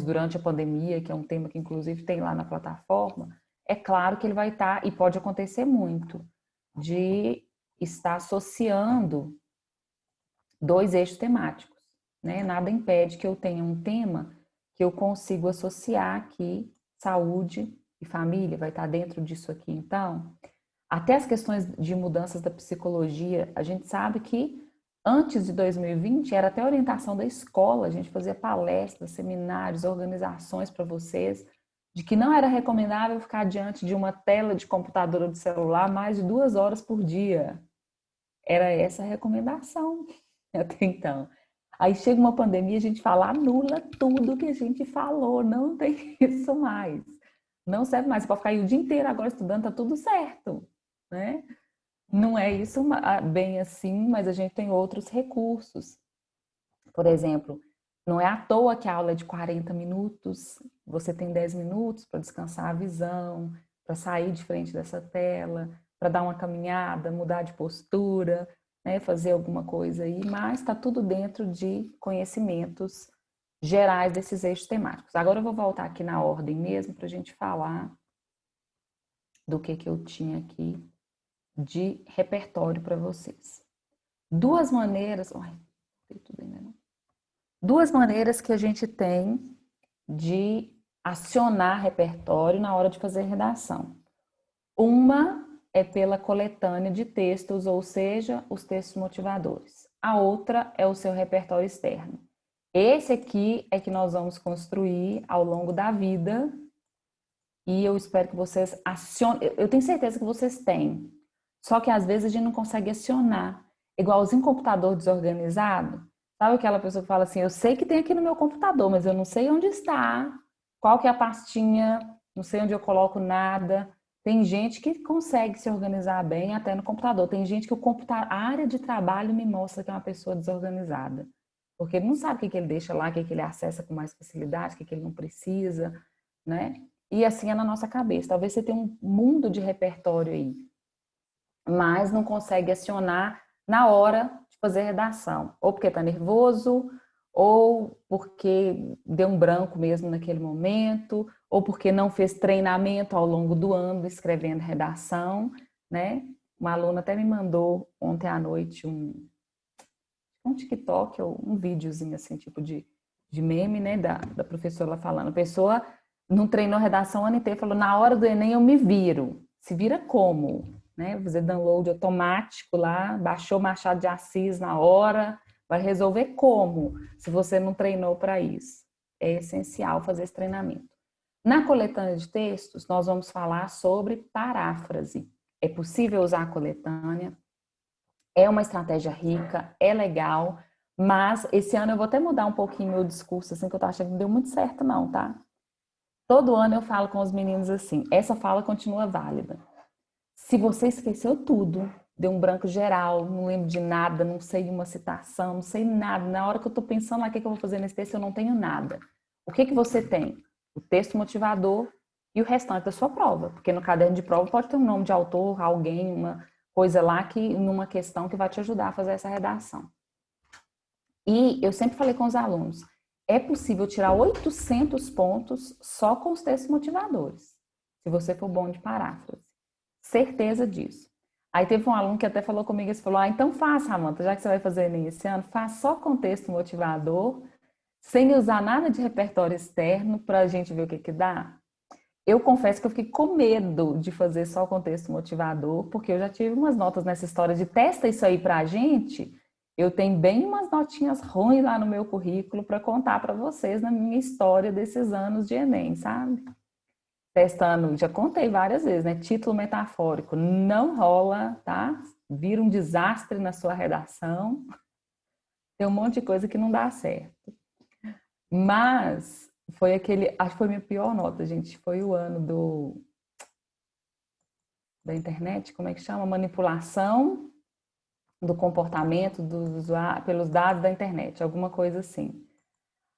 durante a pandemia, que é um tema que inclusive tem lá na plataforma, é claro que ele vai estar, e pode acontecer muito, de estar associando dois eixos temáticos, né? Nada impede que eu tenha um tema que eu consigo associar aqui, saúde e família, vai estar dentro disso aqui. Então, até as questões de mudanças da psicologia, a gente sabe que antes de 2020 era até orientação da escola, a gente fazia palestras, seminários, organizações para vocês, de que não era recomendável ficar diante de uma tela de computador ou de celular mais de 2 horas por dia. Era essa a recomendação até então. Aí chega uma pandemia, a gente fala, anula tudo que a gente falou, não tem isso mais. Não serve mais, você pode ficar aí o dia inteiro agora estudando, tá tudo certo, né? Não é isso bem assim, mas a gente tem outros recursos. Por exemplo, não é à toa que a aula é de 40 minutos, você tem 10 minutos para descansar a visão, para sair de frente dessa tela, para dar uma caminhada, mudar de postura, né, fazer alguma coisa aí, mas está tudo dentro de conhecimentos gerais desses eixos temáticos. Agora eu vou voltar aqui na ordem mesmo para a gente falar do que eu tinha aqui de repertório para vocês. Duas maneiras, tudo ainda não. Duas maneiras que a gente tem de acionar repertório na hora de fazer redação. Uma é pela coletânea de textos, ou seja, os textos motivadores. A outra é o seu repertório externo. Esse aqui é que nós vamos construir ao longo da vida e eu espero que vocês acionem. Eu tenho certeza que vocês têm, só que às vezes a gente não consegue acionar. Igualzinho computador desorganizado. Sabe aquela pessoa que fala assim, eu sei que tem aqui no meu computador, mas eu não sei onde está, qual que é a pastinha, não sei onde eu coloco nada. Tem gente que consegue se organizar bem até no computador. Tem gente que a área de trabalho me mostra que é uma pessoa desorganizada. Porque ele não sabe o que ele deixa lá, o que ele acessa com mais facilidade, o que ele não precisa, né? E assim é na nossa cabeça. Talvez você tenha um mundo de repertório aí, mas não consegue acionar na hora de fazer redação. Ou porque está nervoso, ou porque deu um branco mesmo naquele momento, ou porque não fez treinamento ao longo do ano escrevendo redação, né? Uma aluna até me mandou ontem à noite um TikTok ou um videozinho assim, tipo de meme, né? Da professora lá falando. A pessoa não treinou redação o ano inteiro, falou, na hora do Enem eu me viro. Se vira como? Né? Fazer download automático lá, baixou Machado de Assis na hora, vai resolver como, se você não treinou para isso. É essencial fazer esse treinamento. Na coletânea de textos, nós vamos falar sobre paráfrase. É possível usar a coletânea, é uma estratégia rica, é legal, mas esse ano eu vou até mudar um pouquinho meu discurso, assim, que eu tô achando que não deu muito certo não, tá? Todo ano eu falo com os meninos assim, essa fala continua válida. Se você esqueceu tudo, deu um branco geral, não lembro de nada, não sei uma citação, não sei nada, na hora que eu tô pensando lá o que eu vou fazer nesse texto, eu não tenho nada. O que você tem? O texto motivador e o restante da sua prova, porque no caderno de prova pode ter um nome de autor, alguém, uma coisa lá que numa questão que vai te ajudar a fazer essa redação. E eu sempre falei com os alunos, é possível tirar 800 pontos só com os textos motivadores, se você for bom de paráfrase. Certeza disso. Aí teve um aluno que até falou comigo, ele falou, então faça, Samanta, já que você vai fazer Enem esse ano, faça só com texto motivador, sem usar nada de repertório externo, para a gente ver o que dá. Eu confesso que eu fiquei com medo de fazer só contexto motivador, porque eu já tive umas notas nessa história de testa isso aí pra gente. Eu tenho bem umas notinhas ruins lá no meu currículo para contar para vocês na minha história desses anos de Enem, sabe? Testando, já contei várias vezes, né? Título metafórico, não rola, tá? Vira um desastre na sua redação. Tem um monte de coisa que não dá certo. Mas foi aquele, acho que foi a minha pior nota, gente. Foi o ano da internet, como é que chama? Manipulação do comportamento do usuário pelos dados da internet, alguma coisa assim.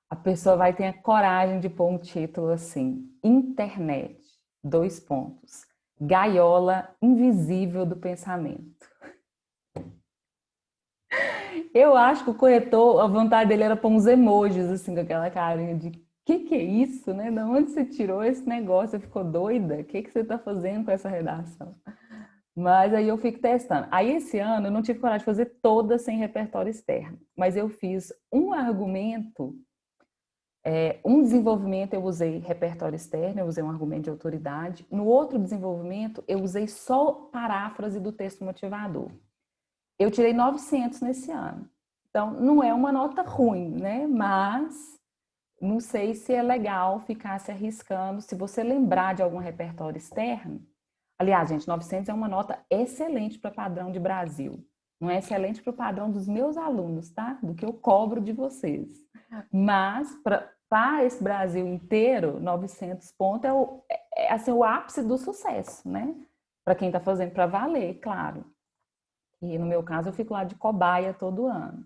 A pessoa vai ter a coragem de pôr um título assim: Internet, dois pontos, gaiola invisível do pensamento. Eu acho que o corretor, a vontade dele era pôr uns emojis assim, com aquela carinha de que é isso, né? De onde você tirou esse negócio? Você ficou doida? O que você está fazendo com essa redação? Mas aí eu fico testando. Aí esse ano eu não tive coragem de fazer toda sem repertório externo, mas eu fiz um argumento, um desenvolvimento eu usei repertório externo, eu usei um argumento de autoridade. No outro desenvolvimento eu usei só paráfrase do texto motivador. Eu tirei 900 nesse ano. Então não é uma nota ruim, né? Mas não sei se é legal ficar se arriscando. Se você lembrar de algum repertório externo, aliás, gente, 900 é uma nota excelente para padrão de Brasil. Não é excelente para o padrão dos meus alunos, tá? Do que eu cobro de vocês. Mas, para esse Brasil inteiro, 900 pontos assim, o ápice do sucesso, né? Para quem está fazendo para valer, claro. E no meu caso, eu fico lá de cobaia todo ano.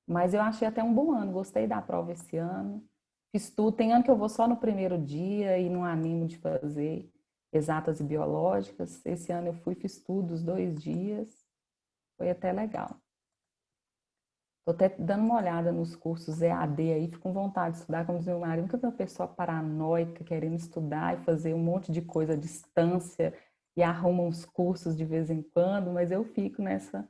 Mas eu achei até um bom ano, gostei da prova esse ano. Fiz tudo. Tem ano que eu vou só no primeiro dia e não animo de fazer exatas e biológicas. Esse ano eu fui, fiz tudo os 2 dias. Foi até legal. Estou até dando uma olhada nos cursos EAD aí, fico com vontade de estudar, como diz meu marido, nunca vi uma pessoa paranoica querendo estudar e fazer um monte de coisa à distância e arruma uns cursos de vez em quando, mas eu fico nessa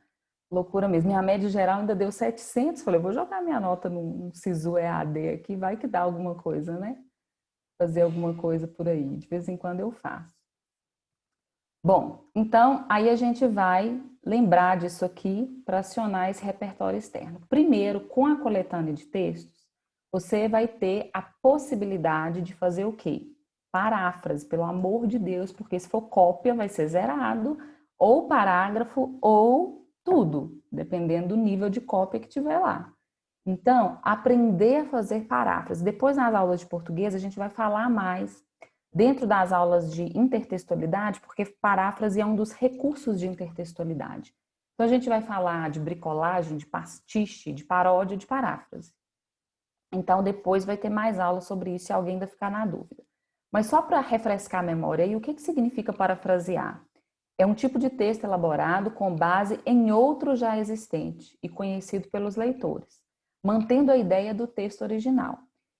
loucura mesmo. Minha média geral ainda deu 700. Falei, vou jogar minha nota num SISU EAD aqui, vai que dá alguma coisa, né? Fazer alguma coisa por aí. De vez em quando eu faço. Bom, então aí a gente vai lembrar disso aqui para acionar esse repertório externo. Primeiro, com a coletânea de textos, você vai ter a possibilidade de fazer o quê? Paráfrase, pelo amor de Deus, porque se for cópia vai ser zerado, ou parágrafo, ou tudo, dependendo do nível de cópia que tiver lá. Então, aprender a fazer paráfrase. Depois, nas aulas de português, a gente vai falar mais dentro das aulas de intertextualidade, porque paráfrase é um dos recursos de intertextualidade. Então, a gente vai falar de bricolagem, de pastiche, de paródia, de paráfrase. Então, depois vai ter mais aulas sobre isso, se alguém ainda ficar na dúvida. Mas só para refrescar a memória, e o que significa parafrasear? É um tipo de texto elaborado com base em outro já existente e conhecido pelos leitores, mantendo a ideia do texto original.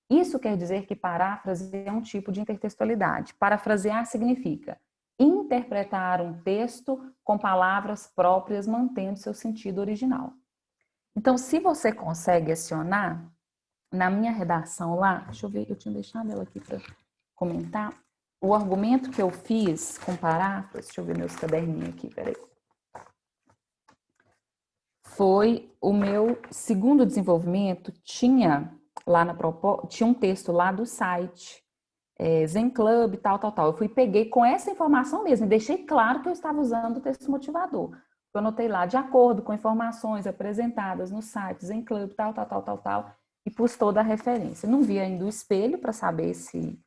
Isso quer dizer que paráfrase é um tipo de intertextualidade. Parafrasear significa interpretar um texto com palavras próprias, mantendo seu sentido original. Então, se você consegue acionar, na minha redação lá, deixa eu ver, eu tinha deixado ela aqui para comentar, o argumento que eu fiz com paráfrase, deixa eu ver meus caderninhos aqui, peraí. Foi o meu segundo desenvolvimento, tinha lá na proposta, tinha um texto lá do site, Zen Club, tal. Eu fui, peguei com essa informação mesmo, e deixei claro que eu estava usando o texto motivador. Eu anotei lá, de acordo com informações apresentadas no site Zen Club, tal, e pus toda a referência. Não vi ainda o espelho para saber se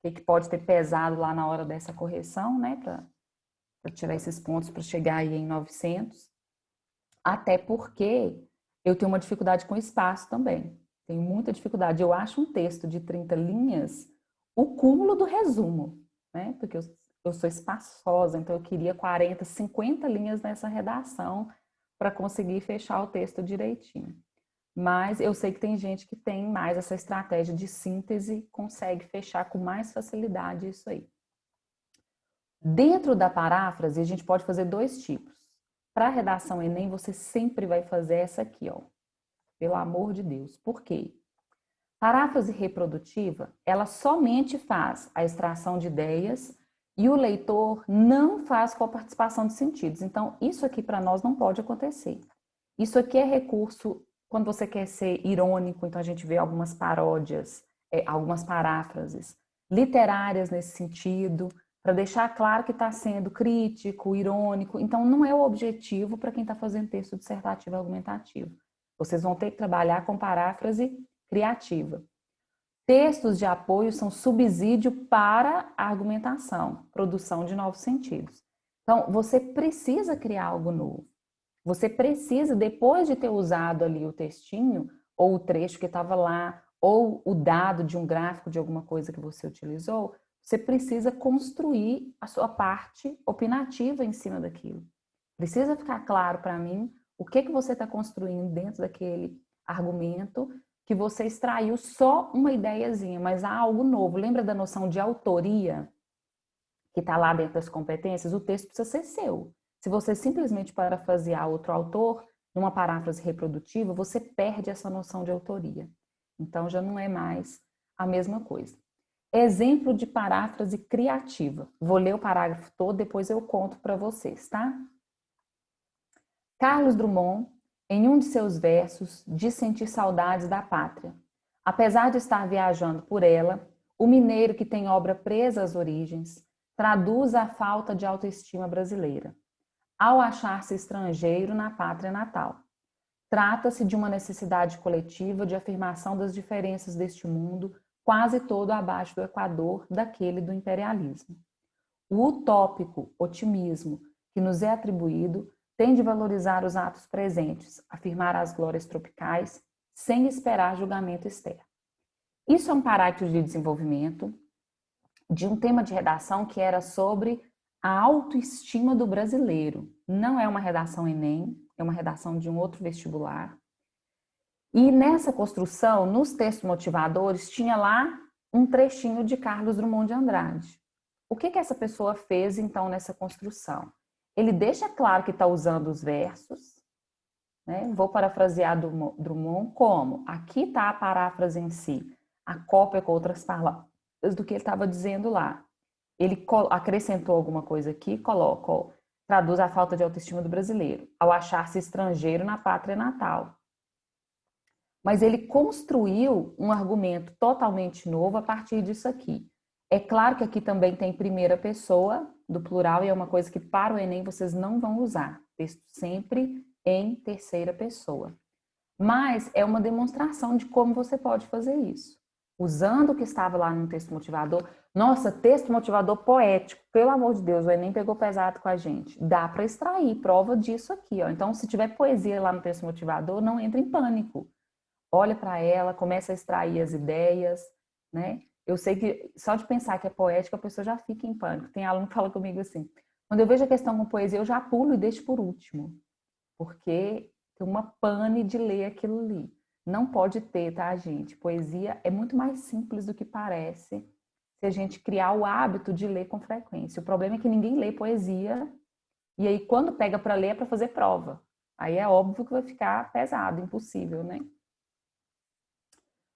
o que pode ter pesado lá na hora dessa correção, né, para tirar esses pontos para chegar aí em 900. Até porque eu tenho uma dificuldade com espaço também. Tenho muita dificuldade. Eu acho um texto de 30 linhas o cúmulo do resumo, né? Porque eu sou espaçosa, então eu queria 40, 50 linhas nessa redação para conseguir fechar o texto direitinho. Mas eu sei que tem gente que tem mais essa estratégia de síntese, consegue fechar com mais facilidade isso aí. Dentro da paráfrase, a gente pode fazer 2 tipos. Para a redação Enem, você sempre vai fazer essa aqui, ó. Pelo amor de Deus. Por quê? Paráfrase reprodutiva, ela somente faz a extração de ideias e o leitor não faz com a participação de sentidos. Então, isso aqui para nós não pode acontecer. Isso aqui é recurso quando você quer ser irônico, então a gente vê algumas paródias, algumas paráfrases literárias nesse sentido, para deixar claro que está sendo crítico, irônico. Então, não é o objetivo para quem está fazendo texto dissertativo e argumentativo. Vocês vão ter que trabalhar com paráfrase criativa. Textos de apoio são subsídio para a argumentação, produção de novos sentidos. Então, você precisa criar algo novo. Você precisa, depois de ter usado ali o textinho, ou o trecho que estava lá, ou o dado de um gráfico de alguma coisa que você utilizou, você precisa construir a sua parte opinativa em cima daquilo. Precisa ficar claro para mim o que você está construindo dentro daquele argumento que você extraiu só uma ideiazinha, mas há algo novo. Lembra da noção de autoria que está lá dentro das competências? O texto precisa ser seu. Se você simplesmente parafrasear outro autor, numa paráfrase reprodutiva, você perde essa noção de autoria. Então, já não é mais a mesma coisa. Exemplo de paráfrase criativa. Vou ler o parágrafo todo, depois eu conto para vocês, tá? Carlos Drummond, em um de seus versos, diz sentir saudades da pátria. Apesar de estar viajando por ela, o mineiro que tem obra presa às origens traduz a falta de autoestima brasileira, ao achar-se estrangeiro na pátria natal. Trata-se de uma necessidade coletiva de afirmação das diferenças deste mundo, quase todo abaixo do equador daquele do imperialismo. O utópico otimismo que nos é atribuído tem de valorizar os atos presentes, afirmar as glórias tropicais, sem esperar julgamento externo. Isso é um parágrafo de desenvolvimento de um tema de redação que era sobre a autoestima do brasileiro. Não é uma redação Enem, é uma redação de um outro vestibular. E nessa construção, nos textos motivadores, tinha lá um trechinho de Carlos Drummond de Andrade. O que essa pessoa fez, então, nessa construção? Ele deixa claro que está usando os versos, né? Vou parafrasear Drummond como? Aqui está a paráfrase em si, a cópia com outras palavras do que ele estava dizendo lá. Ele acrescentou alguma coisa aqui, coloca, ó, traduz a falta de autoestima do brasileiro, ao achar-se estrangeiro na pátria natal. Mas ele construiu um argumento totalmente novo a partir disso aqui. É claro que aqui também tem primeira pessoa do plural e é uma coisa que para o Enem vocês não vão usar. Texto sempre em terceira pessoa. Mas é uma demonstração de como você pode fazer isso. Usando o que estava lá no texto motivador. Nossa, texto motivador poético. Pelo amor de Deus, o Enem pegou pesado com a gente. Dá para extrair prova disso aqui, ó. Então, se tiver poesia lá no texto motivador, não entre em pânico. Olha para ela, começa a extrair as ideias, né? Eu sei que só de pensar que é poética, a pessoa já fica em pânico. Tem aluno que fala comigo assim, quando eu vejo a questão com poesia, eu já pulo e deixo por último. Porque tem uma pane de ler aquilo ali. Não pode ter, tá, gente? Poesia é muito mais simples do que parece se a gente criar o hábito de ler com frequência. O problema é que ninguém lê poesia e aí quando pega para ler é para fazer prova. Aí é óbvio que vai ficar pesado, impossível, né?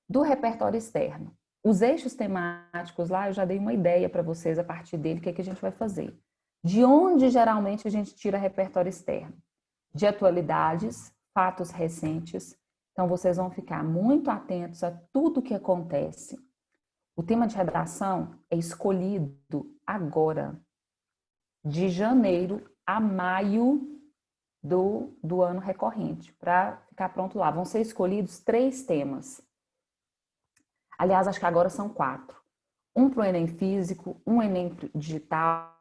Do repertório externo. Os eixos temáticos lá, eu já dei uma ideia para vocês a partir dele, o que é que a gente vai fazer. De onde geralmente a gente tira repertório externo? De atualidades, fatos recentes. Então, vocês vão ficar muito atentos a tudo o que acontece. O tema de redação é escolhido agora, de janeiro a maio do ano recorrente, para ficar pronto lá. Vão ser escolhidos 3 temas. Aliás, acho que agora são 4. Um para o Enem físico, um Enem digital.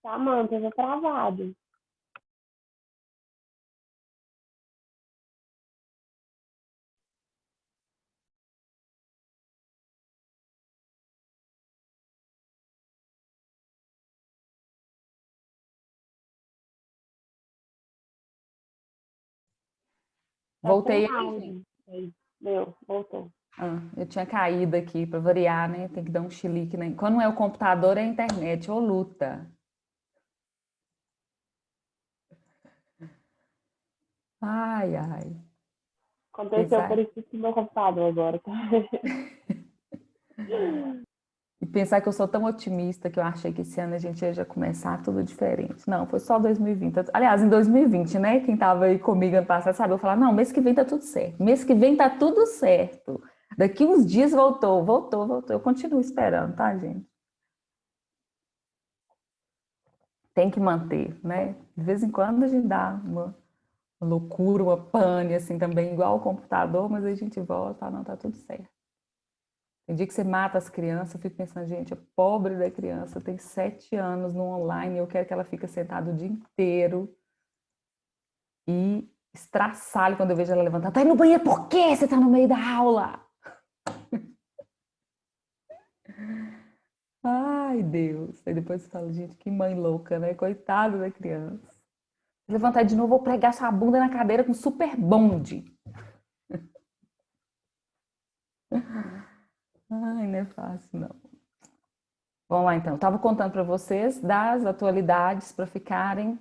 Tá, mano, tava travado. Tá sem Voltei aí, gente. áudio. Aí, deu, voltou. Eu tinha caído aqui para variar, né? Tem que dar um chilique, né? Quando não é o computador, é a internet, ou luta. Ai, ai. Aconteceu Pensar, parecido com o meu computador agora, tá? e pensar que eu sou tão otimista que eu achei que esse ano a gente ia já começar tudo diferente. Não, foi só 2020. Aliás, em 2020, né? Quem tava aí comigo ano passado sabe, eu falar, não, mês que vem tá tudo certo. Mês que vem tá tudo certo. Daqui uns dias voltou. Eu continuo esperando, tá, gente? Tem que manter, né? De vez em quando a gente dá uma loucura, uma pane, assim, também, igual o computador, mas a gente volta, não, tá tudo certo. Tem dia que você mata as crianças, eu fico pensando, gente, a pobre da criança tem 7 anos no online, eu quero que ela fique sentada o dia inteiro e estraçalho quando eu vejo ela levantar. Tá aí no banheiro, por quê? Você tá no meio da aula? Ai, Deus. Aí depois você fala, gente, que mãe louca, né? Coitada da criança. Levantar de novo, vou pregar sua bunda na cadeira com super bonde. Ai, não é fácil, não. Vamos lá, então. Eu estava contando para vocês das atualidades para ficarem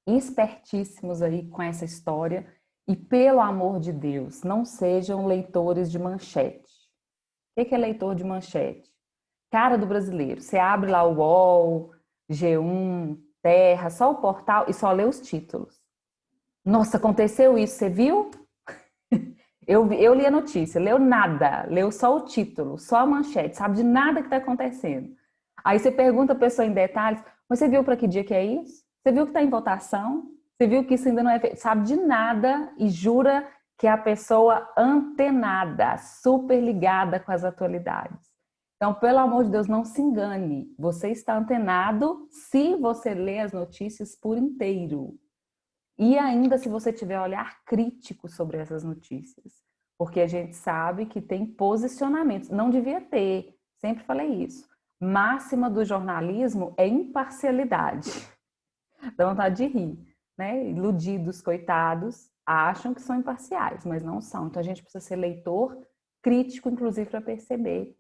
espertíssimos aí com essa história. E, pelo amor de Deus, não sejam leitores de manchete. O que é leitor de manchete? Cara do brasileiro. Você abre lá o UOL, G1, Terra, só o portal e só lê os títulos. Nossa, aconteceu isso, você viu? Eu li a notícia, leu nada, leu só o título, só a manchete, sabe de nada que está acontecendo. Aí você pergunta a pessoa em detalhes, mas você viu para que dia que é isso? Você viu que está em votação? Você viu que isso ainda não é feito? Sabe de nada e jura que é a pessoa antenada, super ligada com as atualidades. Então, pelo amor de Deus, não se engane. Você está antenado se você lê as notícias por inteiro. E ainda se você tiver olhar crítico sobre essas notícias, porque a gente sabe que tem posicionamentos, não devia ter, sempre falei isso. Máxima do jornalismo é imparcialidade. Dá vontade de rir, né? Iludidos, coitados, acham que são imparciais, mas não são. Então a gente precisa ser leitor crítico, inclusive, para perceber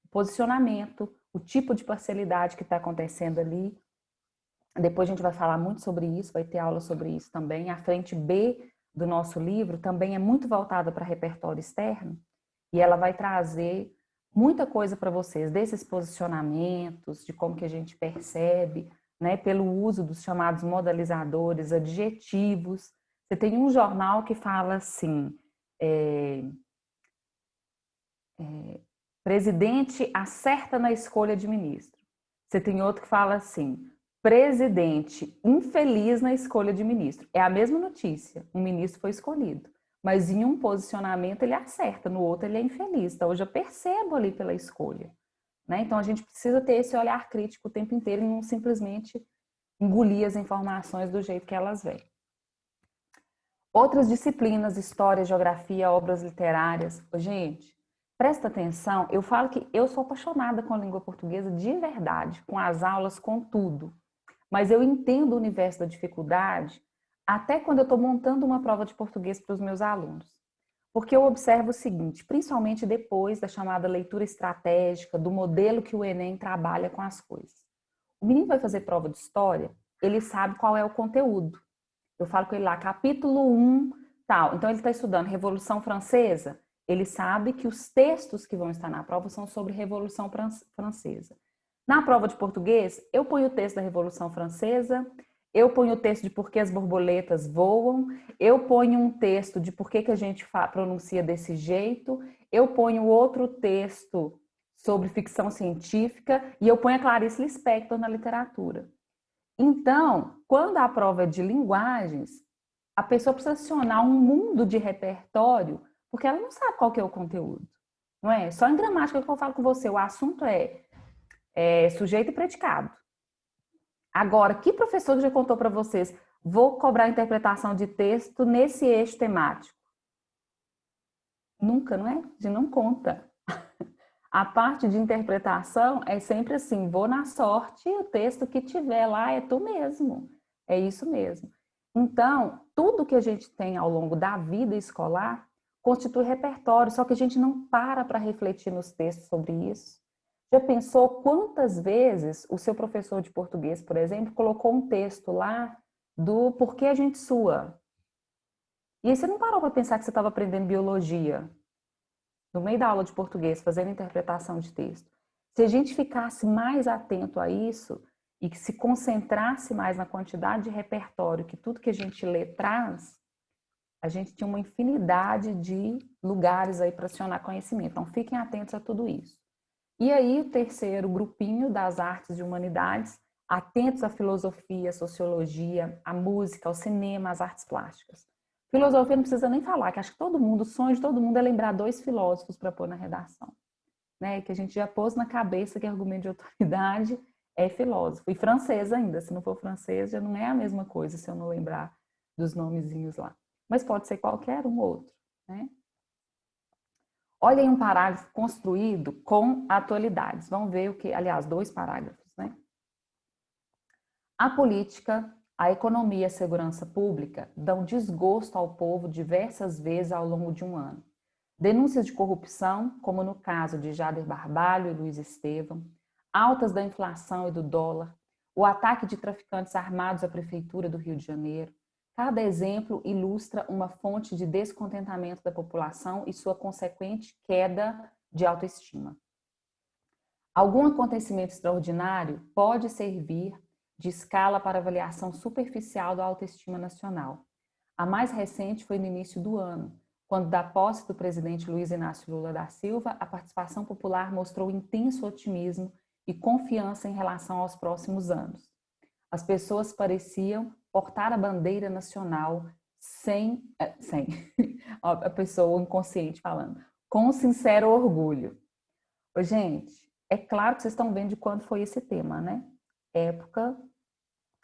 o posicionamento, o tipo de parcialidade que está acontecendo ali. Depois a gente vai falar muito sobre isso, vai ter aula sobre isso também. A frente B do nosso livro também é muito voltada para repertório externo e ela vai trazer muita coisa para vocês, desses posicionamentos, de como que a gente percebe, né, pelo uso dos chamados modalizadores, adjetivos. Você tem um jornal que fala assim, presidente acerta na escolha de ministro. Você tem outro que fala assim, presidente infeliz na escolha de ministro. É a mesma notícia, um ministro foi escolhido, mas em um posicionamento ele acerta, no outro ele é infeliz. Então eu já percebo ali pela escolha, né? Então a gente precisa ter esse olhar crítico o tempo inteiro e não simplesmente engolir as informações do jeito que elas vêm. Outras disciplinas, história, geografia, obras literárias. Gente, presta atenção, eu falo que eu sou apaixonada com a língua portuguesa de verdade, com as aulas, com tudo. Mas eu entendo o universo da dificuldade até quando eu estou montando uma prova de português para os meus alunos. Porque eu observo o seguinte, principalmente depois da chamada leitura estratégica, do modelo que o Enem trabalha com as coisas. O menino vai fazer prova de história, ele sabe qual é o conteúdo. Eu falo com ele lá, capítulo 1, tal. Então ele está estudando Revolução Francesa, ele sabe que os textos que vão estar na prova são sobre Revolução Francesa. Na prova de português, eu ponho o texto da Revolução Francesa, eu ponho o texto de por que as borboletas voam, eu ponho um texto de por que a gente pronuncia desse jeito, eu ponho outro texto sobre ficção científica e eu ponho a Clarice Lispector na literatura. Então, quando a prova é de linguagens, a pessoa precisa acionar um mundo de repertório, porque ela não sabe qual que é o conteúdo. Não é? Só em gramática que eu falo com você, o assunto é sujeito e predicado. Agora, que professor já contou para vocês? Vou cobrar interpretação de texto nesse eixo temático. Nunca, não é? A gente não conta. A parte de interpretação é sempre assim, vou na sorte, o texto que tiver lá é tu mesmo. É isso mesmo. Então, tudo que a gente tem ao longo da vida escolar constitui repertório, só que a gente não para refletir nos textos sobre isso. Já pensou quantas vezes o seu professor de português, por exemplo, colocou um texto lá do porquê a gente sua? E aí você não parou para pensar que você estava aprendendo biologia no meio da aula de português, fazendo interpretação de texto. Se a gente ficasse mais atento a isso e que se concentrasse mais na quantidade de repertório que tudo que a gente lê traz, a gente tinha uma infinidade de lugares aí para acionar conhecimento. Então, fiquem atentos a tudo isso. E aí, o terceiro grupinho das artes e humanidades, atentos à filosofia, à sociologia, à música, ao cinema, às artes plásticas. Filosofia não precisa nem falar, que acho que todo mundo, o sonho de todo mundo é lembrar 2 filósofos para pôr na redação. né, que a gente já pôs na cabeça que argumento de autoridade é filósofo. E francês ainda, se não for francês, já não é a mesma coisa se eu não lembrar dos nomezinhos lá. Mas pode ser qualquer um outro, né? Olha aí um parágrafo construído com atualidades. Vamos ver o que, aliás, 2 parágrafos, né? A política, a economia e a segurança pública dão desgosto ao povo diversas vezes ao longo de um ano. Denúncias de corrupção, como no caso de Jader Barbalho e Luiz Estevam, altas da inflação e do dólar, o ataque de traficantes armados à Prefeitura do Rio de Janeiro. Cada exemplo ilustra uma fonte de descontentamento da população e sua consequente queda de autoestima. Algum acontecimento extraordinário pode servir de escala para avaliação superficial da autoestima nacional. A mais recente foi no início do ano, quando, da posse do presidente Luiz Inácio Lula da Silva, a participação popular mostrou intenso otimismo e confiança em relação aos próximos anos. As pessoas pareciam portar a bandeira nacional sem a pessoa inconsciente falando, com sincero orgulho. Gente, é claro que vocês estão vendo de quando foi esse tema, né? Época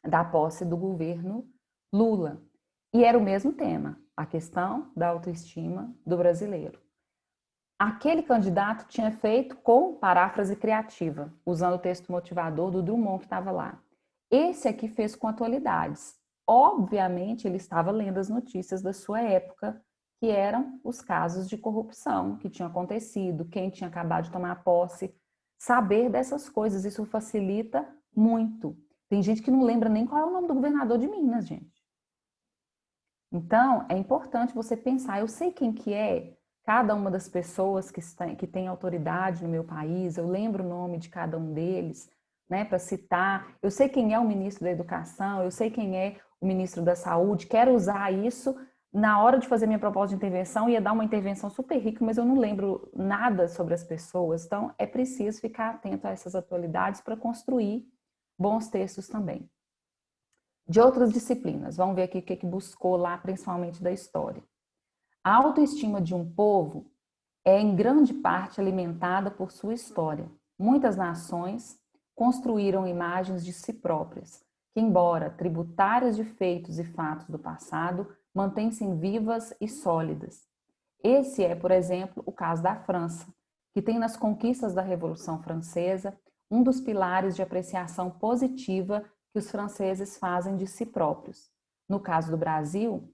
da posse do governo Lula. E era o mesmo tema, a questão da autoestima do brasileiro. Aquele candidato tinha feito com paráfrase criativa, usando o texto motivador do Drummond que estava lá. Esse aqui fez com atualidades. Obviamente, ele estava lendo as notícias da sua época, que eram os casos de corrupção que tinham acontecido, quem tinha acabado de tomar posse. Saber dessas coisas, isso facilita muito. Tem gente que não lembra nem qual é o nome do governador de Minas, gente. Então, é importante você pensar, eu sei quem que é cada uma das pessoas que tem autoridade no meu país, eu lembro o nome de cada um deles, né, para citar, eu sei quem é o ministro da Educação, eu sei quem é o ministro da Saúde, quero usar isso na hora de fazer minha proposta de intervenção, ia dar uma intervenção super rica, mas eu não lembro nada sobre as pessoas, então é preciso ficar atento a essas atualidades para construir bons textos também. De outras disciplinas, vamos ver aqui o que buscou lá, principalmente da história. A autoestima de um povo é em grande parte alimentada por sua história. Muitas nações construíram imagens de si próprias, que, embora tributárias de feitos e fatos do passado, mantêm-se vivas e sólidas. Esse é, por exemplo, o caso da França, que tem nas conquistas da Revolução Francesa um dos pilares de apreciação positiva que os franceses fazem de si próprios. No caso do Brasil,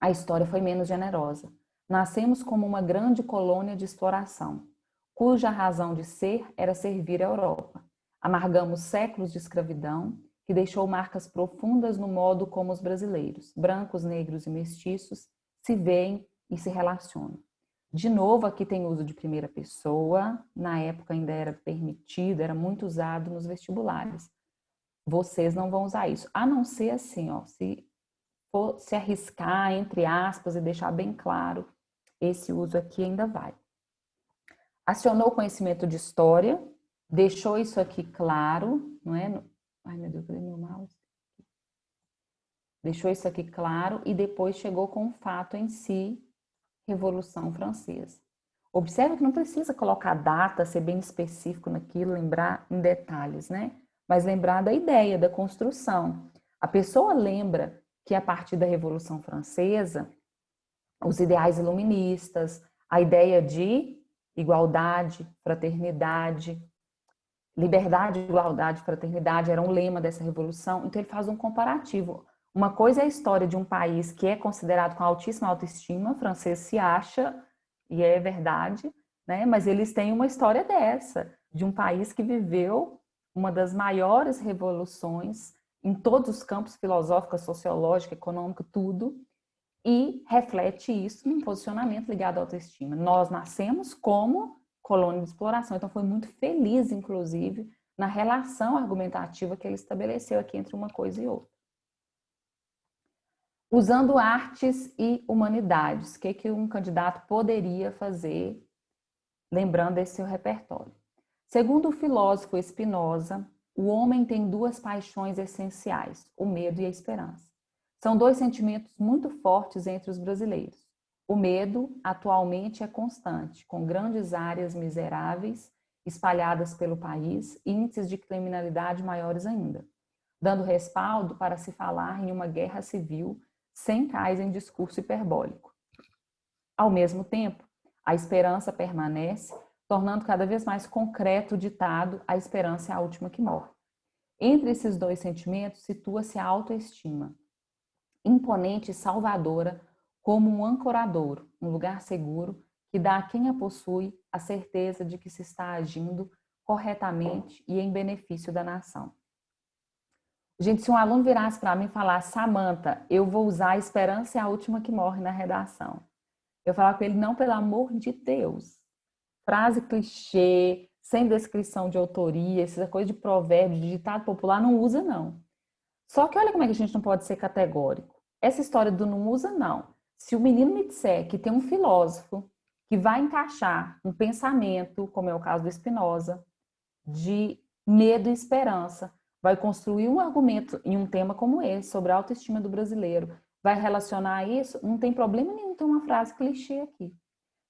a história foi menos generosa. Nascemos como uma grande colônia de exploração, cuja razão de ser era servir a Europa. Amargamos séculos de escravidão, que deixou marcas profundas no modo como os brasileiros, brancos, negros e mestiços, se veem e se relacionam. De novo, aqui tem uso de primeira pessoa, na época ainda era permitido, era muito usado nos vestibulares. Vocês não vão usar isso, a não ser assim, ó, se arriscar, entre aspas, e deixar bem claro, esse uso aqui ainda vai. Acionou o conhecimento de história, deixou isso aqui claro, não é? Ai, meu Deus, cadê meu mouse? Deixou isso aqui claro e depois chegou com o fato em si, Revolução Francesa. Observe que não precisa colocar data, ser bem específico naquilo, lembrar em detalhes, né? Mas lembrar da ideia, da construção. A pessoa lembra que a partir da Revolução Francesa, os ideais iluministas, a ideia de igualdade, fraternidade, liberdade, igualdade, fraternidade era um lema dessa revolução. Então ele faz um comparativo. Uma coisa é a história de um país que é considerado com altíssima autoestima, francês se acha, e é verdade, né? Mas eles têm uma história dessa, de um país que viveu uma das maiores revoluções em todos os campos filosófico, sociológico, econômico, tudo, e reflete isso num posicionamento ligado à autoestima. Nós nascemos como colônia de exploração, então foi muito feliz, inclusive, na relação argumentativa que ele estabeleceu aqui entre uma coisa e outra. Usando artes e humanidades, o que um candidato poderia fazer, lembrando esse seu repertório? Segundo o filósofo Spinoza, o homem tem 2 paixões essenciais, o medo e a esperança. São 2 sentimentos muito fortes entre os brasileiros. O medo atualmente é constante, com grandes áreas miseráveis espalhadas pelo país e índices de criminalidade maiores ainda, dando respaldo para se falar em uma guerra civil sem cais em discurso hiperbólico. Ao mesmo tempo, a esperança permanece, tornando cada vez mais concreto o ditado: a esperança é a última que morre. Entre esses dois sentimentos situa-se a autoestima, imponente e salvadora, como um ancoradouro, um lugar seguro que dá a quem a possui a certeza de que se está agindo corretamente e em benefício da nação. Gente, se um aluno virasse para mim e falasse: Samantha, eu vou usar a esperança é a última que morre na redação, eu falava para ele: não, pelo amor de Deus. Frase clichê, sem descrição de autoria, essa coisa de provérbio, de ditado popular, não usa não. Só que olha como é que a gente não pode ser categórico. Essa história do não usa, não. Se o menino me disser que tem um filósofo que vai encaixar um pensamento, como é o caso do Spinoza, de medo e esperança, vai construir um argumento em um tema como esse, sobre a autoestima do brasileiro, vai relacionar isso, não tem problema nenhum ter uma frase clichê aqui.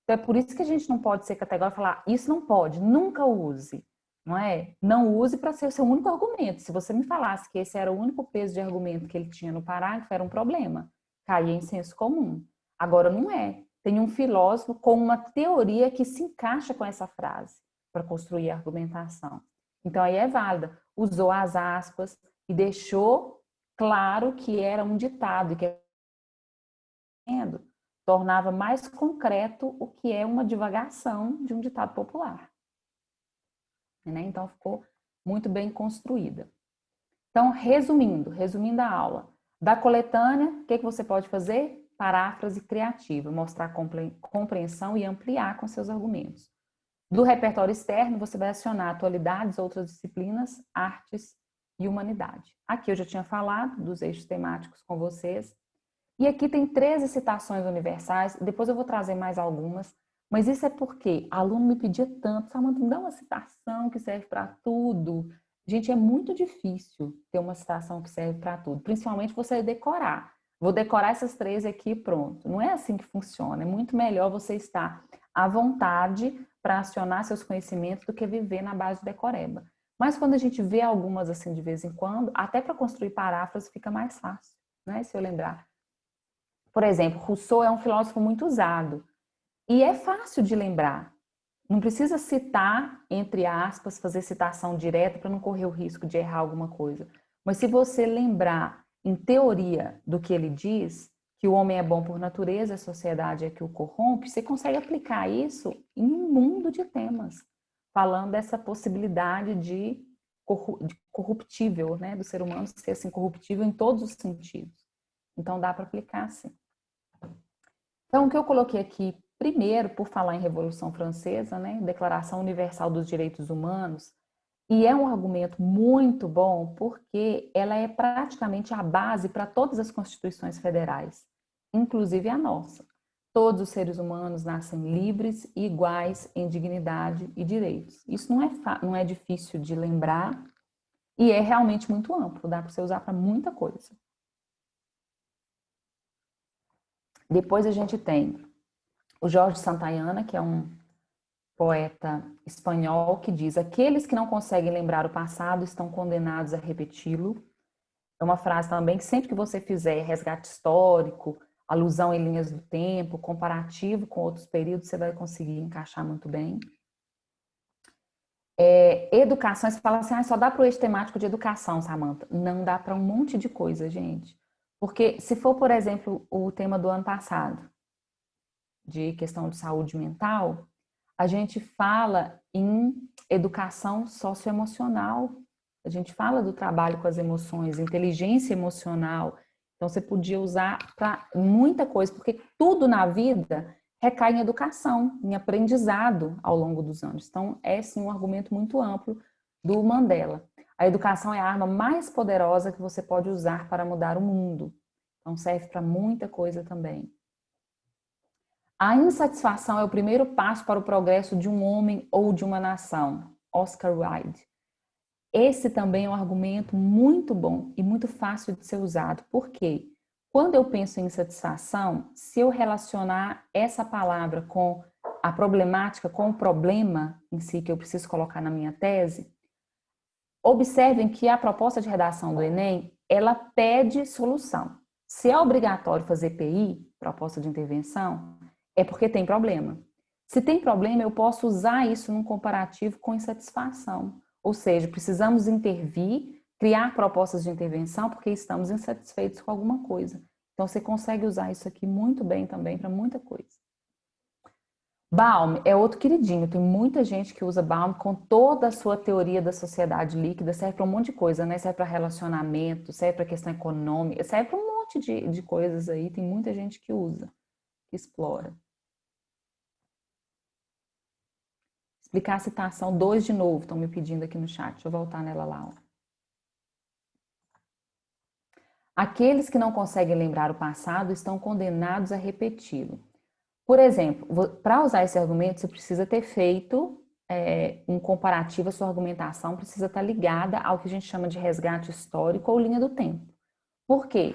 Então é por isso que a gente não pode ser categórico e falar: isso não pode, nunca use. Não é? Não use para ser o seu único argumento. Se você me falasse que esse era o único peso de argumento que ele tinha no parágrafo, era um problema. Caía em senso comum. Agora não é. Tem um filósofo com uma teoria que se encaixa com essa frase para construir a argumentação. Então aí é válida. Usou as aspas e deixou claro que era um ditado e que tornava mais concreto o que é uma divagação de um ditado popular. Então ficou muito bem construída. Então, resumindo a aula, da coletânea, o que você pode fazer? Paráfrase criativa, mostrar compreensão e ampliar com seus argumentos. Do repertório externo, você vai acionar atualidades, outras disciplinas, artes e humanidade. Aqui eu já tinha falado dos eixos temáticos com vocês. E aqui tem 13 citações universais, depois eu vou trazer mais algumas, mas isso é porque aluno me pedia tanto: Samantha, me dá uma citação que serve para tudo. Gente, é muito difícil ter uma citação que serve para tudo, principalmente você decorar. Vou decorar essas 13 aqui e pronto. Não é assim que funciona. É muito melhor você estar à vontade para acionar seus conhecimentos do que viver na base de decoreba. Mas quando a gente vê algumas assim de vez em quando, até para construir paráfrase fica mais fácil, né? Se eu lembrar. Por exemplo, Rousseau é um filósofo muito usado e é fácil de lembrar. Não precisa citar, entre aspas, fazer citação direta para não correr o risco de errar alguma coisa. Mas se você lembrar, em teoria, do que ele diz, que o homem é bom por natureza, a sociedade é que o corrompe, você consegue aplicar isso em um mundo de temas, falando dessa possibilidade de corruptível, né, do ser humano ser assim, corruptível em todos os sentidos. Então dá para aplicar assim. Então, o que eu coloquei aqui, primeiro, por falar em Revolução Francesa, né, Declaração Universal dos Direitos Humanos, e é um argumento muito bom porque ela é praticamente a base para todas as constituições federais, inclusive a nossa. Todos os seres humanos nascem livres e iguais em dignidade e direitos. Isso não é difícil de lembrar e é realmente muito amplo, dá para você usar para muita coisa. Depois a gente tem o Jorge Santayana, que é um poeta espanhol, que diz: aqueles que não conseguem lembrar o passado estão condenados a repeti-lo. É uma frase também que sempre que você fizer resgate histórico, alusão em linhas do tempo, comparativo com outros períodos, você vai conseguir encaixar muito bem. Educação, você fala assim: só dá para o eixo temático de educação, Samantha. Não dá para um monte de coisa, gente. Porque se for, por exemplo, o tema do ano passado, de questão de saúde mental, a gente fala em educação socioemocional, a gente fala do trabalho com as emoções, inteligência emocional. Então, você podia usar para muita coisa, porque tudo na vida recai em educação, em aprendizado ao longo dos anos. Então, é sim um argumento muito amplo do Mandela. A educação é a arma mais poderosa que você pode usar para mudar o mundo. Então, serve para muita coisa também. A insatisfação é o primeiro passo para o progresso de um homem ou de uma nação. Oscar Wilde. Esse também é um argumento muito bom e muito fácil de ser usado. Por quê? Quando eu penso em insatisfação, se eu relacionar essa palavra com a problemática, com o problema em si que eu preciso colocar na minha tese, observem que a proposta de redação do Enem, ela pede solução. Se é obrigatório fazer PI, proposta de intervenção, é porque tem problema. Se tem problema, eu posso usar isso num comparativo com insatisfação. Ou seja, precisamos intervir, criar propostas de intervenção porque estamos insatisfeitos com alguma coisa. Então, você consegue usar isso aqui muito bem também para muita coisa. Baum é outro queridinho. Tem muita gente que usa Baum com toda a sua teoria da sociedade líquida. Serve para um monte de coisa, né? Serve para relacionamento, serve para questão econômica, serve para um monte de coisas aí. Tem muita gente que usa, que explora. Explicar a citação 2 de novo. Estão me pedindo aqui no chat. Deixa eu voltar nela lá. Ó. Aqueles que não conseguem lembrar o passado estão condenados a repeti-lo. Por exemplo, para usar esse argumento, você precisa ter feito um comparativo, a sua argumentação precisa estar ligada ao que a gente chama de resgate histórico ou linha do tempo. Por quê?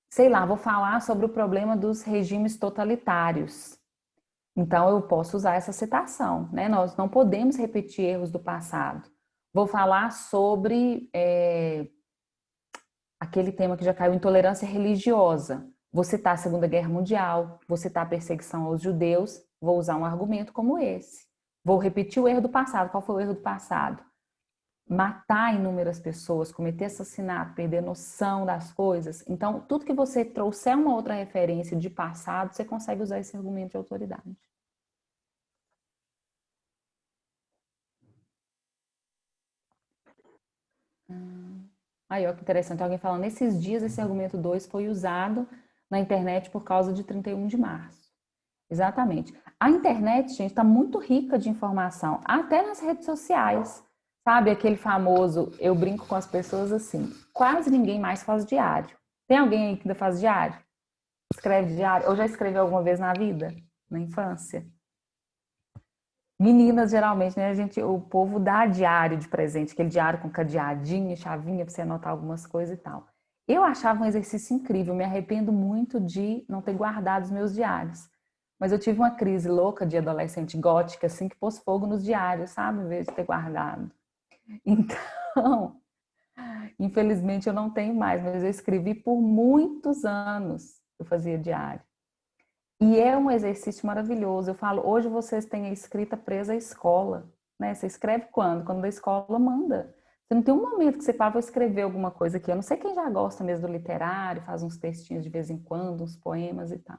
Sei lá, vou falar sobre o problema dos regimes totalitários. Então, eu posso usar essa citação, né? Nós não podemos repetir erros do passado. Vou falar sobre aquele tema que já caiu, intolerância religiosa. Vou citar a Segunda Guerra Mundial, vou citar a perseguição aos judeus, vou usar um argumento como esse. Vou repetir o erro do passado. Qual foi o erro do passado? Matar inúmeras pessoas, cometer assassinato, perder noção das coisas. Então, tudo que você trouxer uma outra referência de passado, você consegue usar esse argumento de autoridade. Aí, ó, que interessante. Alguém falando, nesses dias esse argumento 2 foi usado na internet por causa de 31 de março. Exatamente. A internet, gente, está muito rica de informação, até nas redes sociais. Sabe aquele famoso, eu brinco com as pessoas assim, quase ninguém mais faz diário. Tem alguém aí que ainda faz diário? Escreve diário? Ou já escreveu alguma vez na vida? Na infância? Meninas, geralmente, né? O povo dá diário de presente, aquele diário com cadeadinho, chavinha para você anotar algumas coisas e tal. Eu achava um exercício incrível, me arrependo muito de não ter guardado os meus diários. Mas eu tive uma crise louca de adolescente gótica, assim, que pôs fogo nos diários, sabe? Em vez de ter guardado. Então, infelizmente eu não tenho mais, mas eu escrevi por muitos anos. Eu fazia diário. E é um exercício maravilhoso. Eu falo, hoje vocês têm a escrita presa à escola, né? Você escreve quando? Quando a escola manda. Você não tem um momento que você fala, vou escrever alguma coisa aqui. Eu não sei quem já gosta mesmo do literário, faz uns textinhos de vez em quando, uns poemas e tal.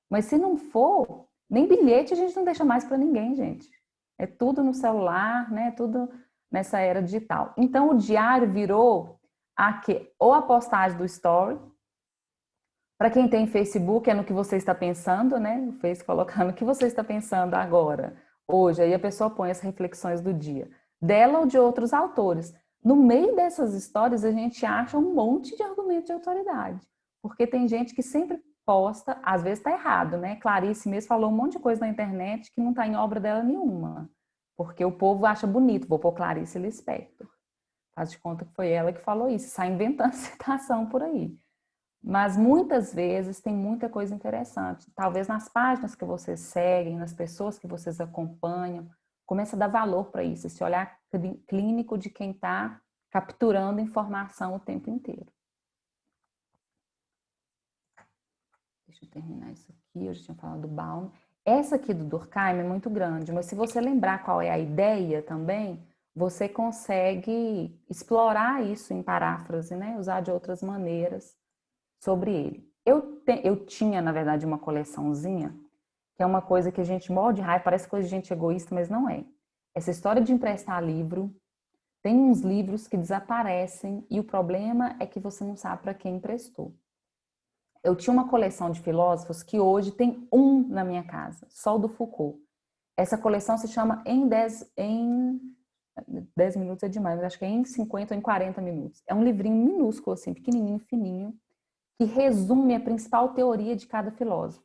Mas se não for, nem bilhete a gente não deixa mais para ninguém, gente. É tudo no celular, né? Tudo nessa era digital. Então o diário virou ou a postagem do story. Para quem tem Facebook, é no que você está pensando, né? O Face colocando o que você está pensando agora, hoje. Aí a pessoa põe as reflexões do dia, dela ou de outros autores. No meio dessas histórias, a gente acha um monte de argumento de autoridade. Porque tem gente que sempre posta, às vezes está errado, né? Clarice mesmo falou um monte de coisa na internet que não está em obra dela nenhuma. Porque o povo acha bonito, vou pôr Clarice Lispector. Faz de conta que foi ela que falou isso, sai inventando citação por aí. Mas muitas vezes tem muita coisa interessante. Talvez nas páginas que vocês seguem, nas pessoas que vocês acompanham, comece a dar valor para isso, esse olhar clínico de quem está capturando informação o tempo inteiro. Deixa eu terminar isso aqui, eu já tinha falado do Baum. Essa aqui do Durkheim é muito grande, mas se você lembrar qual é a ideia também, você consegue explorar isso em paráfrase, né? Usar de outras maneiras sobre ele. Eu tinha, na verdade, uma coleçãozinha, que é uma coisa que a gente morre de raiva, parece coisa de gente egoísta, mas não é. Essa história de emprestar livro, tem uns livros que desaparecem e o problema é que você não sabe para quem emprestou. Eu tinha uma coleção de filósofos que hoje tem um na minha casa, só o do Foucault. Essa coleção se chama Em 10 minutos é demais, mas acho que é em 50 ou em 40 minutos. É um livrinho minúsculo, assim, pequenininho, fininho, que resume a principal teoria de cada filósofo.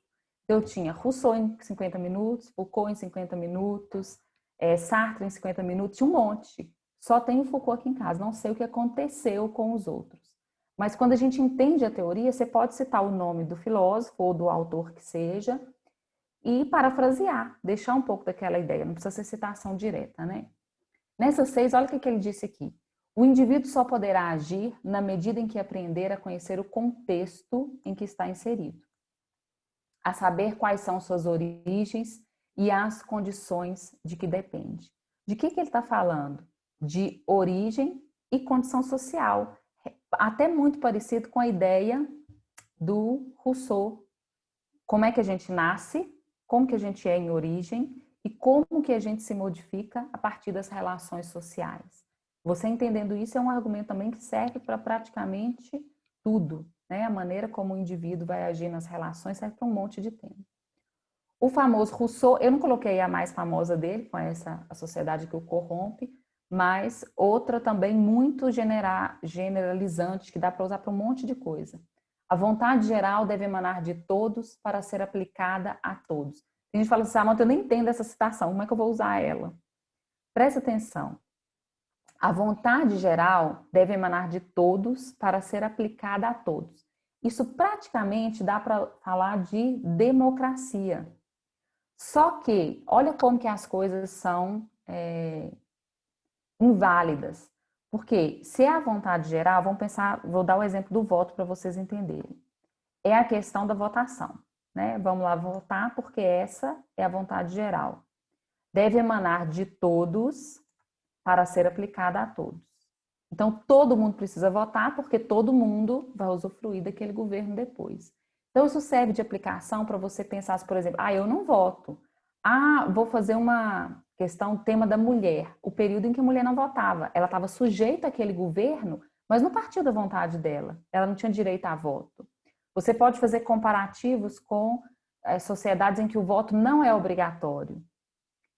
Eu tinha Rousseau em 50 minutos, Foucault em 50 minutos, Sartre em 50 minutos, tinha um monte. Só tenho Foucault aqui em casa, não sei o que aconteceu com os outros. Mas quando a gente entende a teoria, você pode citar o nome do filósofo ou do autor que seja e parafrasear, deixar um pouco daquela ideia, não precisa ser citação direta, né? Nessa 6, olha o que ele disse aqui. O indivíduo só poderá agir na medida em que aprender a conhecer o contexto em que está inserido, a saber quais são suas origens e as condições de que depende. De que ele está falando? De origem e condição social, até muito parecido com a ideia do Rousseau. Como é que a gente nasce, como que a gente é em origem e como que a gente se modifica a partir das relações sociais. Você entendendo isso é um argumento também que serve para praticamente tudo, né? A maneira como o indivíduo vai agir nas relações serve para um monte de tema. O famoso Rousseau, eu não coloquei a mais famosa dele, com essa A Sociedade que o Corrompe, mas outra também muito generalizante, que dá para usar para um monte de coisa. A vontade geral deve emanar de todos para ser aplicada a todos. A gente fala assim, Samanta, eu nem entendo essa citação, como é que eu vou usar ela? Presta atenção. A vontade geral deve emanar de todos para ser aplicada a todos. Isso praticamente dá para falar de democracia. Só que, olha como que as coisas são inválidas. Porque se é a vontade geral, vamos pensar, vou dar o exemplo do voto para vocês entenderem. É a questão da votação, né? Vamos lá votar porque essa é a vontade geral. Deve emanar de todos para ser aplicada a todos. Então, todo mundo precisa votar porque todo mundo vai usufruir daquele governo depois. Então, isso serve de aplicação para você pensar, por exemplo, eu não voto. Vou fazer uma questão, tema da mulher, o período em que a mulher não votava. Ela estava sujeita àquele governo, mas não partiu da vontade dela. Ela não tinha direito a voto. Você pode fazer comparativos com sociedades em que o voto não é obrigatório.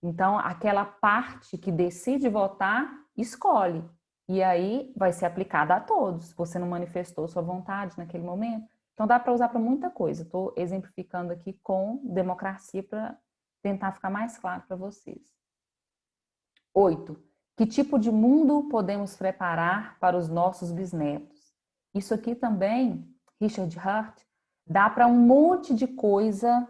Então, aquela parte que decide votar, escolhe. E aí vai ser aplicada a todos. Você não manifestou sua vontade naquele momento. Então, dá para usar para muita coisa. Estou exemplificando aqui com democracia para tentar ficar mais claro para vocês. 8. Que tipo de mundo podemos preparar para os nossos bisnetos? Isso aqui também, Richard Hart, dá para um monte de coisa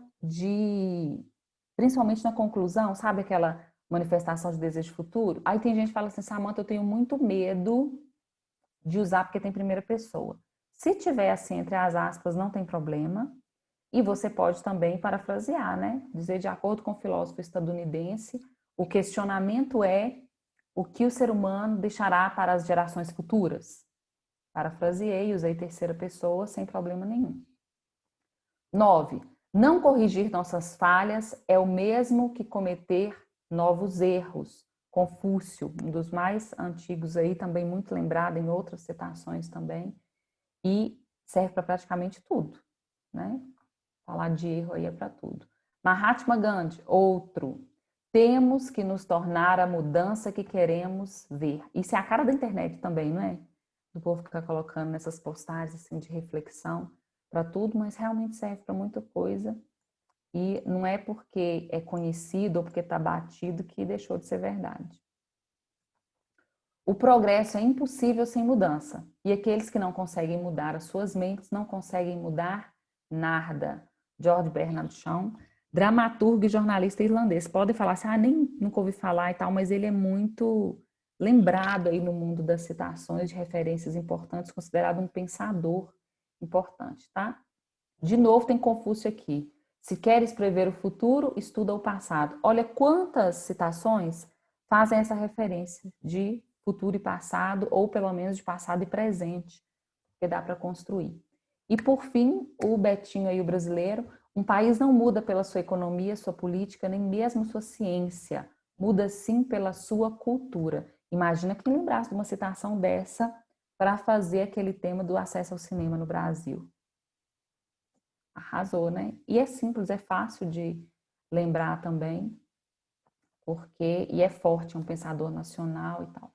principalmente na conclusão, sabe aquela manifestação de desejo futuro? Aí tem gente que fala assim, Samanta, eu tenho muito medo de usar porque tem primeira pessoa. Se tiver assim, entre as aspas, não tem problema. E você pode também parafrasear, né? Dizer, de acordo com o filósofo estadunidense, o questionamento é o que o ser humano deixará para as gerações futuras. Parafraseei, usei terceira pessoa sem problema nenhum. 9. Não corrigir nossas falhas é o mesmo que cometer novos erros. Confúcio, um dos mais antigos aí, também muito lembrado em outras citações também, e serve para praticamente tudo, né? Falar de erro aí é para tudo. Mahatma Gandhi, outro. Temos que nos tornar a mudança que queremos ver. Isso é a cara da internet também, não é? Do povo ficar colocando nessas postagens assim, de reflexão para tudo, mas realmente serve para muita coisa. E não é porque é conhecido ou porque está batido que deixou de ser verdade. O progresso é impossível sem mudança. E aqueles que não conseguem mudar as suas mentes não conseguem mudar nada. George Bernard Shaw, dramaturgo e jornalista irlandês. Podem falar assim, nem nunca ouvi falar e tal, mas ele é muito lembrado aí no mundo das citações de referências importantes, considerado um pensador importante, tá? De novo, tem Confúcio aqui. Se queres prever o futuro, estuda o passado. Olha quantas citações fazem essa referência de futuro e passado, ou pelo menos de passado e presente, que dá para construir. E por fim, o Betinho aí, o brasileiro, um país não muda pela sua economia, sua política, nem mesmo sua ciência. Muda sim pela sua cultura. Imagina quem lembrasse de uma citação dessa para fazer aquele tema do acesso ao cinema no Brasil. Arrasou, né? E é simples, é fácil de lembrar também, e é forte, é um pensador nacional e tal.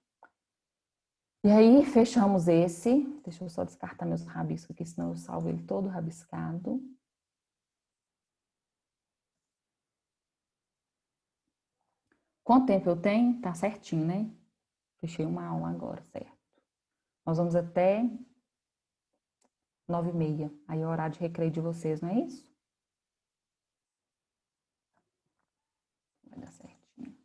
E aí, fechamos esse. Deixa eu só descartar meus rabiscos aqui, senão eu salvo ele todo rabiscado. Quanto tempo eu tenho? Tá certinho, né? Fechei uma aula agora, certo? Nós vamos até 9h30. Aí é o horário de recreio de vocês, não é isso? Vai dar certinho.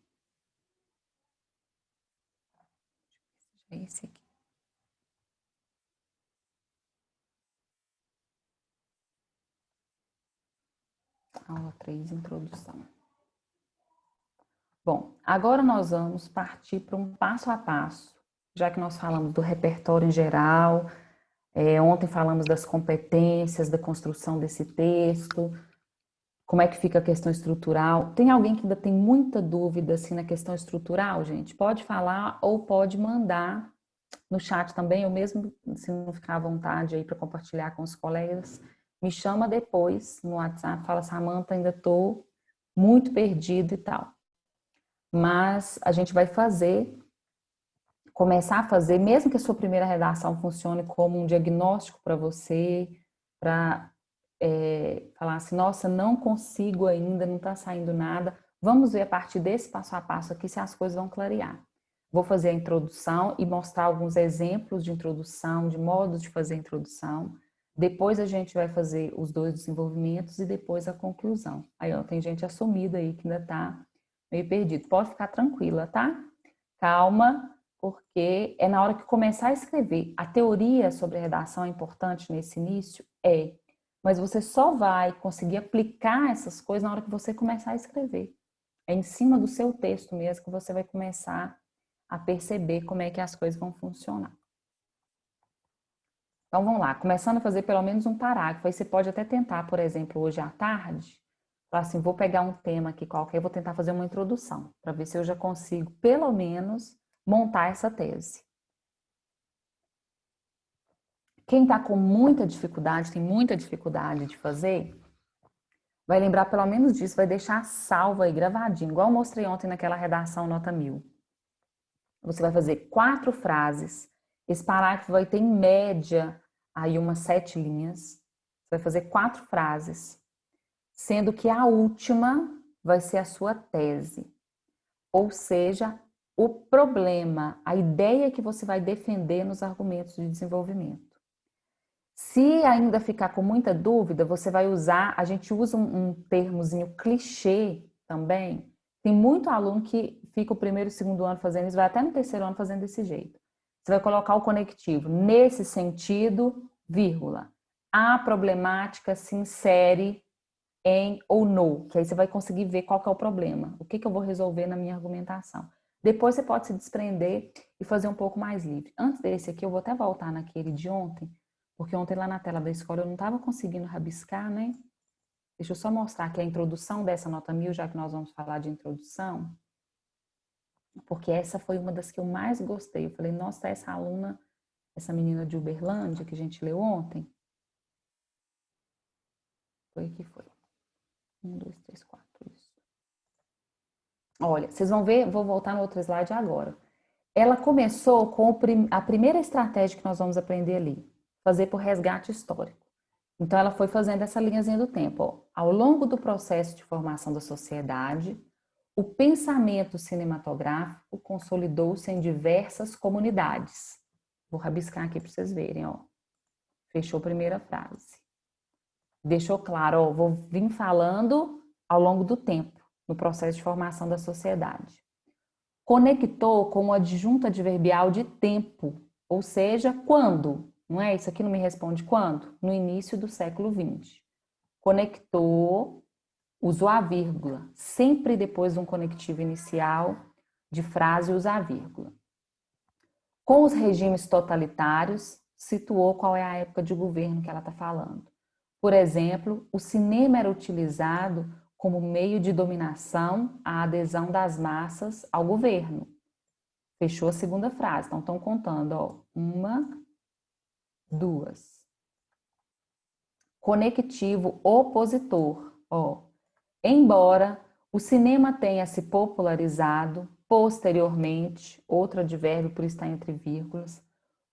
É esse aqui. Aula 3, introdução. Bom, agora nós vamos partir para um passo a passo, já que nós falamos do repertório em geral, ontem falamos das competências, da construção desse texto, como é que fica a questão estrutural. Tem alguém que ainda tem muita dúvida assim, na questão estrutural, gente? Pode falar ou pode mandar no chat também, ou mesmo se não ficar à vontade aí para compartilhar com os colegas, me chama depois no WhatsApp, fala, Samanta, ainda estou muito perdido e tal. Mas a gente vai começar a fazer, mesmo que a sua primeira redação funcione como um diagnóstico para você, para falar assim, nossa, não consigo ainda, não está saindo nada. Vamos ver a partir desse passo a passo aqui se as coisas vão clarear. Vou fazer a introdução e mostrar alguns exemplos de introdução, de modos de fazer a introdução. Depois a gente vai fazer os 2 desenvolvimentos e depois a conclusão. Aí, ó, tem gente assumida aí que ainda está meio perdido. Pode ficar tranquila, tá? Calma, porque é na hora que começar a escrever. A teoria sobre a redação é importante nesse início? Mas você só vai conseguir aplicar essas coisas na hora que você começar a escrever. É em cima do seu texto mesmo que você vai começar a perceber como é que as coisas vão funcionar. Então vamos lá, começando a fazer pelo menos um parágrafo. Aí você pode até tentar, por exemplo, hoje à tarde, falar assim, vou pegar um tema aqui qualquer, vou tentar fazer uma introdução, para ver se eu já consigo, pelo menos, montar essa tese. Quem está com muita dificuldade, tem muita dificuldade de fazer, vai lembrar pelo menos disso, vai deixar salvo aí, gravadinho, igual eu mostrei ontem naquela redação nota 1000. Você vai fazer 4 frases. Esse parágrafo vai ter, em média, aí umas 7 linhas. Você vai fazer 4 frases, sendo que a última vai ser a sua tese. Ou seja, o problema, a ideia que você vai defender nos argumentos de desenvolvimento. Se ainda ficar com muita dúvida, você vai usar, a gente usa um termozinho clichê também. Tem muito aluno que fica o primeiro e segundo ano fazendo isso, vai até no terceiro ano fazendo desse jeito. Você vai colocar o conectivo nesse sentido, vírgula. A problemática se insere em ou no, que aí você vai conseguir ver qual que é o problema. O que eu vou resolver na minha argumentação. Depois você pode se desprender e fazer um pouco mais livre. Antes desse aqui, eu vou até voltar naquele de ontem, porque ontem lá na tela da escola eu não estava conseguindo rabiscar, né? Deixa eu só mostrar aqui a introdução dessa nota 1000, já que nós vamos falar de introdução. Porque essa foi uma das que eu mais gostei. Eu falei, nossa, essa aluna, essa menina de Uberlândia que a gente leu ontem. Foi que foi. 1, 2, 3, 4, isso. Olha, vocês vão ver, vou voltar no outro slide agora. Ela começou com a primeira estratégia que nós vamos aprender ali, fazer por resgate histórico. Então, ela foi fazendo essa linhazinha do tempo. Ó. Ao longo do processo de formação da sociedade, o pensamento cinematográfico consolidou-se em diversas comunidades. Vou rabiscar aqui para vocês verem. Ó. Fechou a primeira frase. Deixou claro, ó, vou vir falando ao longo do tempo, no processo de formação da sociedade. Conectou com o adjunto adverbial de tempo, ou seja, quando? Não é? Isso aqui não me responde quando? No início do século XX. Conectou, usou a vírgula, sempre depois de um conectivo inicial de frase usa a vírgula. Com os regimes totalitários, situou qual é a época de governo que ela está falando. Por exemplo, o cinema era utilizado como meio de dominação à adesão das massas ao governo. Fechou a segunda frase. Então, estão contando, ó, 1, 2. Conectivo opositor, ó. Embora o cinema tenha se popularizado posteriormente, outro advérbio por estar entre vírgulas,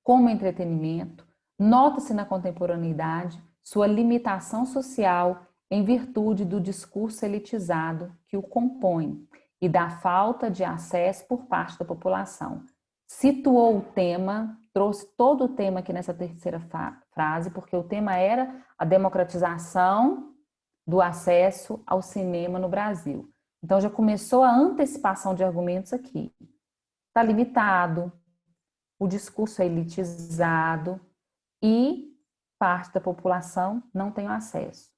como entretenimento, nota-se na contemporaneidade sua limitação social em virtude do discurso elitizado que o compõe e da falta de acesso por parte da população. Situou o tema trouxe todo o tema aqui nessa terceira frase, porque o tema era a democratização do acesso ao cinema no Brasil. Então, já começou a antecipação de argumentos aqui. Está limitado, o discurso é elitizado e parte da população não tem acesso.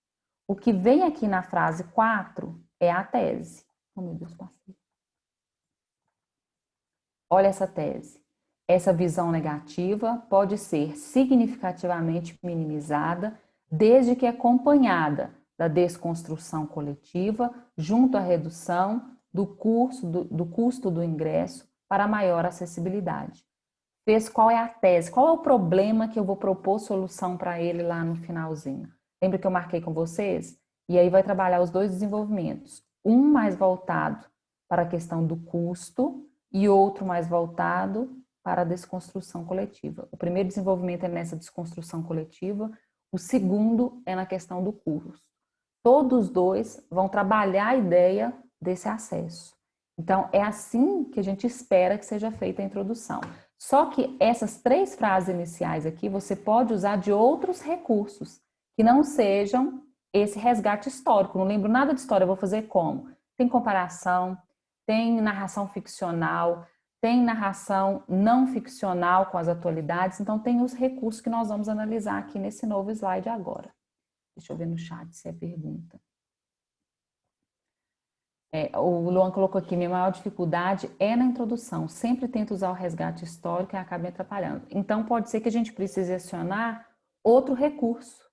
O que vem aqui na frase 4 é a tese. Oh, meu Deus, passei. Olha essa tese. Essa visão negativa pode ser significativamente minimizada desde que acompanhada da desconstrução coletiva junto à redução do custo do ingresso para maior acessibilidade. Qual é a tese? Qual é o problema que eu vou propor solução para ele lá no finalzinho? Lembra que eu marquei com vocês? E aí vai trabalhar os dois desenvolvimentos. Um mais voltado para a questão do custo e outro mais voltado para a desconstrução coletiva. O primeiro desenvolvimento é nessa desconstrução coletiva, o segundo é na questão do custo. Todos dois vão trabalhar a ideia desse acesso. Então, é assim que a gente espera que seja feita a introdução. Só que essas 3 frases iniciais aqui, você pode usar de outros recursos, que não sejam esse resgate histórico. Não lembro nada de história, eu vou fazer como? Tem comparação, tem narração ficcional, tem narração não ficcional com as atualidades, então tem os recursos que nós vamos analisar aqui nesse novo slide agora. Deixa eu ver no chat se é pergunta. O Luan colocou aqui, minha maior dificuldade é na introdução. Sempre tento usar o resgate histórico e acaba me atrapalhando. Então, pode ser que a gente precise acionar outro recurso,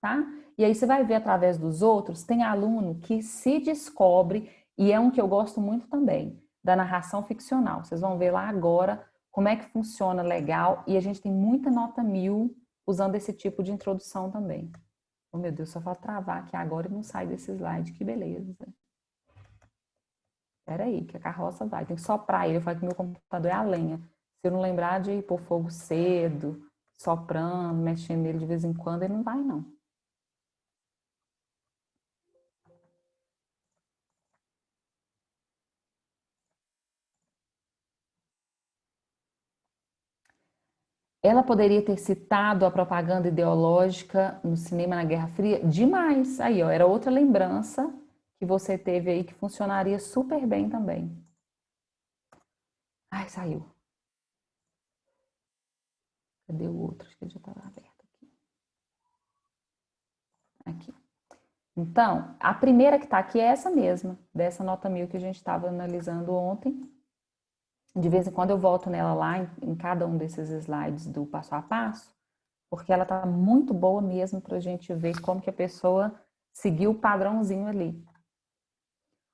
tá? E aí você vai ver através dos outros, tem aluno que se descobre, e é um que eu gosto muito também, da narração ficcional. Vocês vão ver lá agora como é que funciona legal, e a gente tem muita nota 1000 usando esse tipo de introdução também. Oh, meu Deus, só falta travar aqui agora e não sai desse slide, que beleza. Espera aí, que a carroça vai. Tem que soprar ele. Eu falo que meu computador é a lenha. Se eu não lembrar de pôr fogo cedo, soprando, mexendo nele de vez em quando, ele não vai, não. Ela poderia ter citado a propaganda ideológica no cinema na Guerra Fria? Demais. Aí, ó, era outra lembrança que você teve aí que funcionaria super bem também. Ai, saiu. Cadê o outro? Acho que ele já estava aberto aqui. Aqui. Então, a primeira que está aqui é essa mesma, dessa nota 1000 que a gente estava analisando ontem. De vez em quando eu volto nela lá, em cada um desses slides do passo a passo, porque ela está muito boa mesmo para a gente ver como que a pessoa seguiu o padrãozinho ali.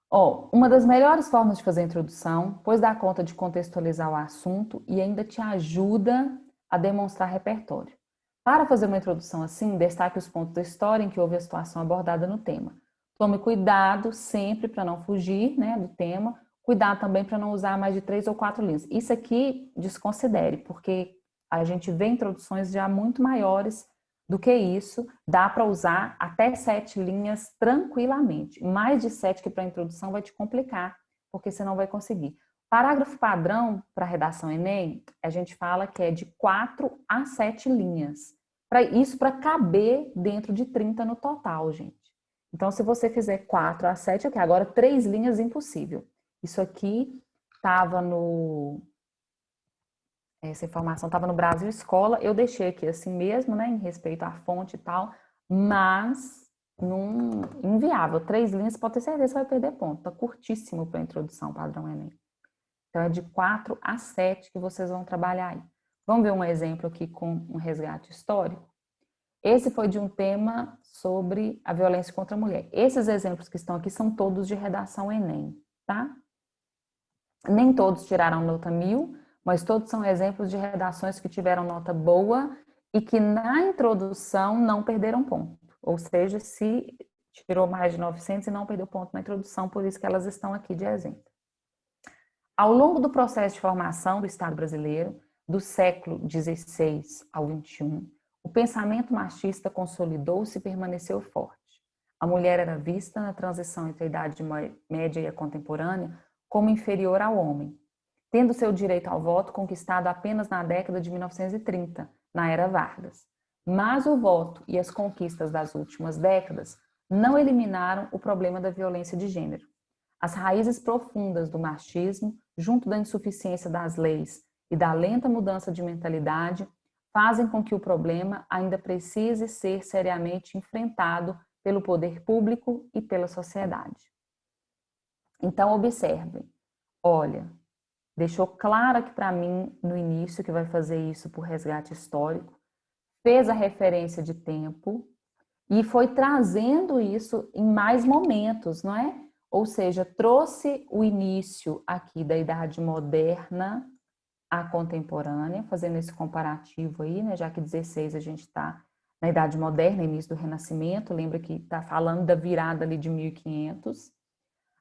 Ó, uma das melhores formas de fazer a introdução, pois dá conta de contextualizar o assunto e ainda te ajuda a demonstrar repertório. Para fazer uma introdução assim, destaque os pontos da história em que houve a situação abordada no tema. Tome cuidado sempre para não fugir, né, do tema. Cuidado também para não usar mais de 3 ou 4 linhas. Isso aqui desconsidere, porque a gente vê introduções já muito maiores do que isso. Dá para usar até 7 linhas tranquilamente. Mais de 7 que para a introdução vai te complicar, porque você não vai conseguir. Parágrafo padrão para redação Enem, a gente fala que é de 4 a 7 linhas. Isso para caber dentro de 30 no total, gente. Então, se você fizer 4 a 7, ok. Agora 3 linhas, impossível. Isso aqui estava no... Essa informação estava no Brasil Escola. Eu deixei aqui assim mesmo, né? Em respeito à fonte e tal. Mas não inviável. 3 linhas, pode ter certeza que você vai perder ponto. Está curtíssimo para a introdução padrão Enem. Então, é de 4 a 7 que vocês vão trabalhar aí. Vamos ver um exemplo aqui com um resgate histórico? Esse foi de um tema sobre a violência contra a mulher. Esses exemplos que estão aqui são todos de redação Enem, tá? Nem todos tiraram nota 1000, mas todos são exemplos de redações que tiveram nota boa e que na introdução não perderam ponto. Ou seja, se tirou mais de 900 e não perdeu ponto na introdução, por isso que elas estão aqui de exemplo. Ao longo do processo de formação do Estado brasileiro, do século XVI ao XXI, o pensamento machista consolidou-se e permaneceu forte. A mulher era vista na transição entre a Idade Média e a contemporânea como inferior ao homem. tendo seu direito ao voto conquistado apenas na década de 1930, na era Vargas. Mas o voto e as conquistas das últimas décadas não eliminaram o problema da violência de gênero. As raízes profundas do machismo, junto da insuficiência das leis e da lenta mudança de mentalidade, fazem com que o problema ainda precise ser seriamente enfrentado pelo poder público e pela sociedade. Então, observem. Olha, deixou claro aqui para mim no início que vai fazer isso por resgate histórico, fez a referência de tempo e foi trazendo isso em mais momentos, não é? Ou seja, trouxe o início aqui da Idade Moderna à contemporânea, fazendo esse comparativo aí, né? Já que 16 a gente está na Idade Moderna, início do Renascimento, lembra que está falando da virada ali de 1500,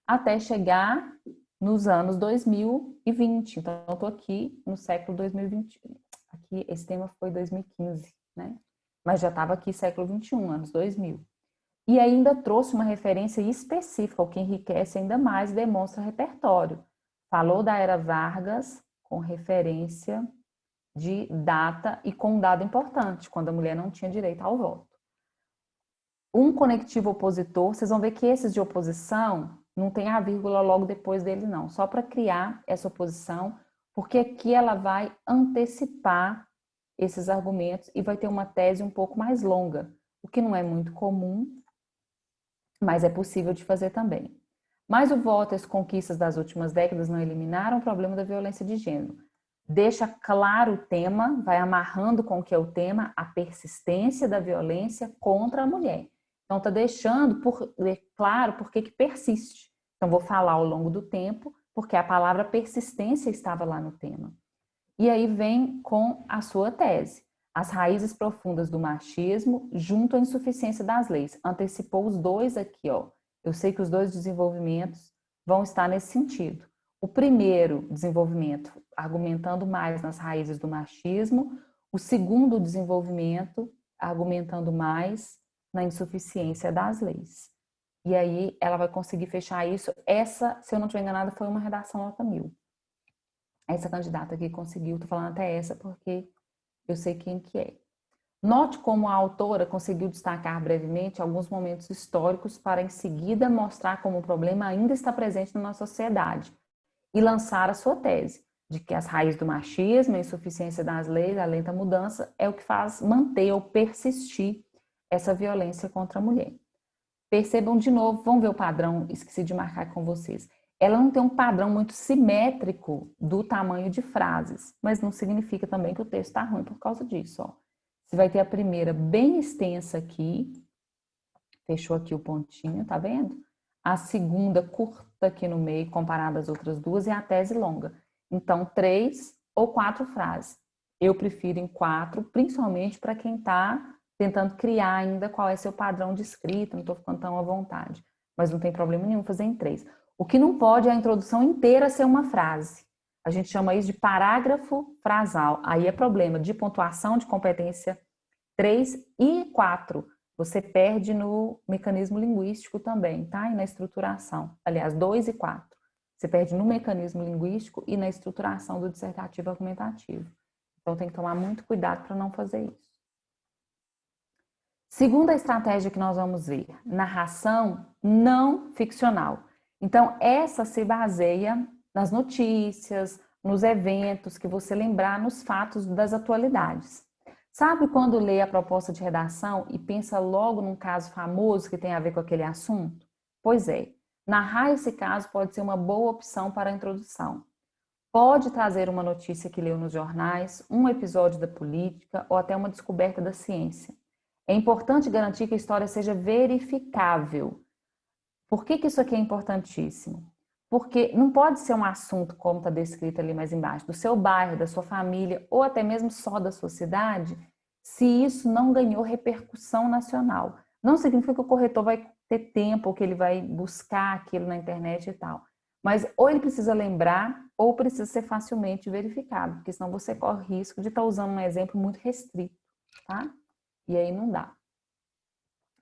até chegar nos anos 2020. Então, eu estou aqui no século 2020. Aqui, esse tema foi 2015, né? Mas já estava aqui século 21, anos 2000. E ainda trouxe uma referência específica, o que enriquece ainda mais e demonstra repertório. Falou da era Vargas com referência de data e com um dado importante, quando a mulher não tinha direito ao voto. Um conectivo opositor, vocês vão ver que esses de oposição não tem a vírgula logo depois dele não, só para criar essa oposição, porque aqui ela vai antecipar esses argumentos e vai ter uma tese um pouco mais longa, o que não é muito comum, mas é possível de fazer também. Mas o voto e as conquistas das últimas décadas não eliminaram o problema da violência de gênero. Deixa claro o tema, vai amarrando com o que é o tema, a persistência da violência contra a mulher. Então, está deixando claro por que persiste. Então, vou falar ao longo do tempo, porque a palavra persistência estava lá no tema. E aí vem com a sua tese. As raízes profundas do machismo junto à insuficiência das leis. Antecipou os dois aqui, ó. Eu sei que os dois desenvolvimentos vão estar nesse sentido. O primeiro desenvolvimento, argumentando mais nas raízes do machismo. O segundo desenvolvimento, argumentando mais na insuficiência das leis. E aí ela vai conseguir fechar isso. Essa, se eu não estiver enganada, foi uma redação nota 1000. Essa candidata aqui conseguiu, tô falando até essa porque eu sei quem que é. Note como a autora conseguiu destacar brevemente alguns momentos históricos para em seguida mostrar como o problema ainda está presente na nossa sociedade e lançar a sua tese de que as raízes do machismo, a insuficiência das leis, a lenta mudança é o que faz manter ou persistir essa violência contra a mulher. Percebam de novo, vamos ver o padrão, esqueci de marcar com vocês. Ela não tem um padrão muito simétrico do tamanho de frases, mas não significa também que o texto está ruim por causa disso. Ó. Você vai ter a primeira bem extensa aqui, fechou aqui o pontinho, tá vendo? A segunda curta aqui no meio, comparada às outras duas, e a tese longa. Então, 3 ou 4 frases. Eu prefiro em 4, principalmente para quem está tentando criar ainda qual é seu padrão de escrita, não estou ficando tão à vontade. Mas não tem problema nenhum fazer em 3. O que não pode é a introdução inteira ser uma frase. A gente chama isso de parágrafo frasal. Aí é problema de pontuação, de competência 3 e 4. Você perde no mecanismo linguístico também, tá? E na estruturação. Aliás, 2 e 4. Você perde no mecanismo linguístico e na estruturação do dissertativo argumentativo. Então tem que tomar muito cuidado para não fazer isso. Segunda estratégia que nós vamos ver, narração não ficcional. Então, essa se baseia nas notícias, nos eventos que você lembrar, nos fatos das atualidades. Sabe quando lê a proposta de redação e pensa logo num caso famoso que tem a ver com aquele assunto? Pois é, narrar esse caso pode ser uma boa opção para a introdução. Pode trazer uma notícia que leu nos jornais, um episódio da política ou até uma descoberta da ciência. É importante garantir que a história seja verificável. Por que isso aqui é importantíssimo? Porque não pode ser um assunto, como está descrito ali mais embaixo, do seu bairro, da sua família, ou até mesmo só da sua cidade, se isso não ganhou repercussão nacional. Não significa que o corretor vai ter tempo, ou que ele vai buscar aquilo na internet e tal. Mas ou ele precisa lembrar, ou precisa ser facilmente verificado, porque senão você corre risco de estar usando um exemplo muito restrito, tá? E aí não dá.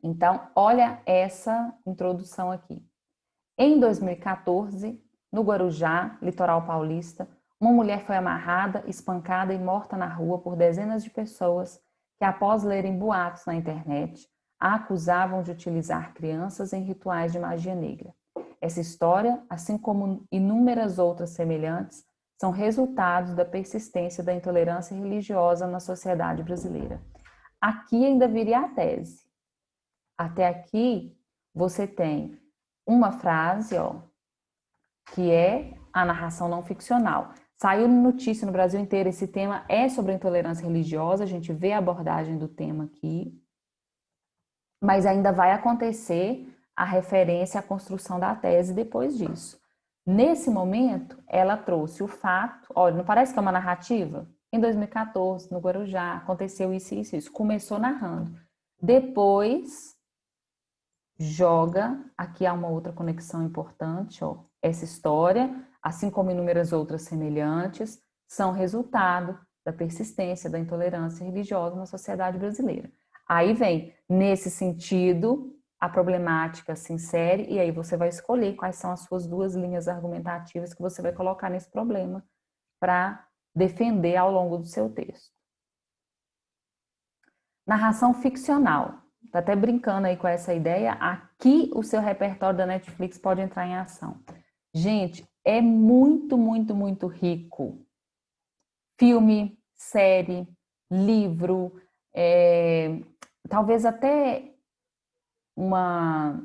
Então, olha essa introdução aqui. Em 2014, no Guarujá, litoral paulista, uma mulher foi amarrada, espancada e morta na rua por dezenas de pessoas que, após lerem boatos na internet, a acusavam de utilizar crianças em rituais de magia negra. Essa história, assim como inúmeras outras semelhantes, são resultados da persistência da intolerância religiosa na sociedade brasileira. Aqui ainda viria a tese. Até aqui, você tem uma frase, ó, que é a narração não ficcional. Saiu notícia no Brasil inteiro, esse tema é sobre a intolerância religiosa, a gente vê a abordagem do tema aqui, mas ainda vai acontecer a referência à construção da tese depois disso. Nesse momento, ela trouxe o fato, olha, não parece que é uma narrativa? Em 2014, no Guarujá, aconteceu isso, isso, isso. Começou narrando. Depois, joga, aqui há uma outra conexão importante, ó, essa história, assim como inúmeras outras semelhantes, são resultado da persistência da intolerância religiosa na sociedade brasileira. Aí vem, nesse sentido, a problemática se insere e aí você vai escolher quais são as suas duas linhas argumentativas que você vai colocar nesse problema para defender ao longo do seu texto. Narração ficcional. Tá até brincando aí com essa ideia. Aqui o seu repertório da Netflix pode entrar em ação. Gente, é muito, muito, muito rico. Filme, série, livro, talvez até uma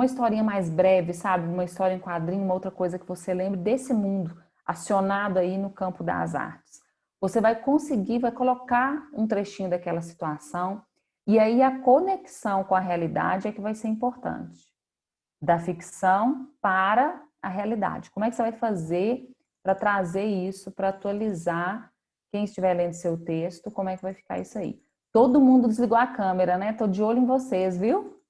historinha mais breve, sabe? Uma história em quadrinho, uma outra coisa que você lembre desse mundo acionado aí no campo das artes. Você vai conseguir, vai colocar um trechinho daquela situação e aí a conexão com a realidade é que vai ser importante. Da ficção para a realidade. Como é que você vai fazer para trazer isso, para atualizar quem estiver lendo seu texto, como é que vai ficar isso aí? Todo mundo desligou a câmera, né? Tô de olho em vocês, viu?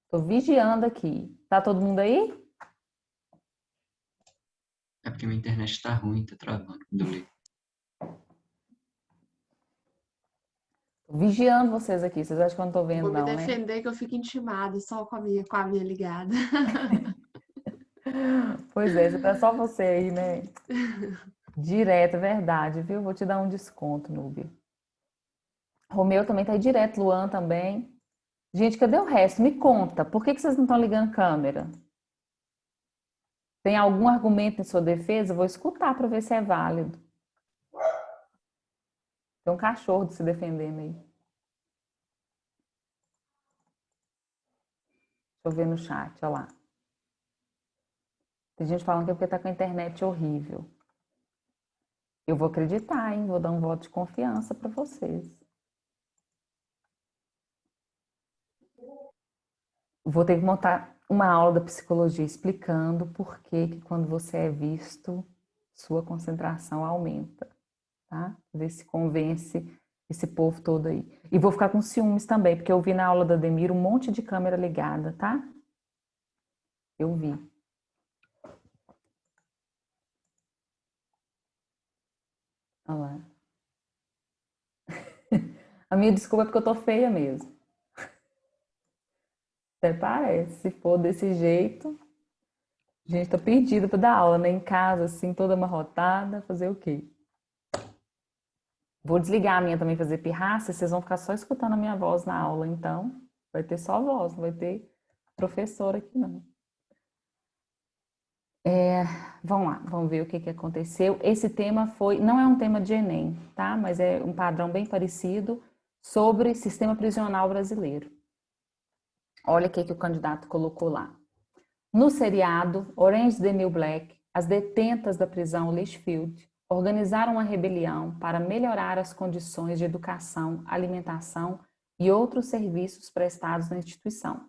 Tô vigiando aqui. Tá todo mundo aí? É porque minha internet tá ruim, tá travando quando eu leio. Tô vigiando vocês aqui. Vocês acham que eu não tô vendo, Vou me não, né? defender que eu fico intimada só com a minha ligada. Pois é, tá só você aí, né? Direto, é verdade, viu? Vou te dar um desconto, Núbia. Romeu também tá aí direto, Luan também. Gente, cadê o resto? Me conta, por que vocês não estão ligando câmera? Tem algum argumento em sua defesa? Eu vou escutar para ver se é válido. Tem um cachorro se defendendo aí. Deixa eu ver no chat, olha lá. Tem gente falando que é porque tá com a internet horrível. Eu vou acreditar, hein? Vou dar um voto de confiança para vocês. Vou ter que montar uma aula da psicologia explicando por que quando você é visto, sua concentração aumenta, tá? Ver se convence esse povo todo aí. E vou ficar com ciúmes também, porque eu vi na aula da Demir um monte de câmera ligada, tá? Eu vi. Olha lá. A minha desculpa é porque eu tô feia mesmo. Até parece, se for desse jeito. Gente, tô perdida para dar aula, né? Em casa, assim, toda amarrotada, fazer o quê? Vou desligar a minha também, fazer pirraça, vocês vão ficar só escutando a minha voz na aula, então vai ter só voz, não vai ter professor aqui não. Vamos lá, vamos ver o que aconteceu. Esse tema não é um tema de Enem, tá? Mas é um padrão bem parecido sobre sistema prisional brasileiro. Olha o que o candidato colocou lá. No seriado Orange is the New Black, as detentas da prisão Litchfield organizaram uma rebelião para melhorar as condições de educação, alimentação e outros serviços prestados na instituição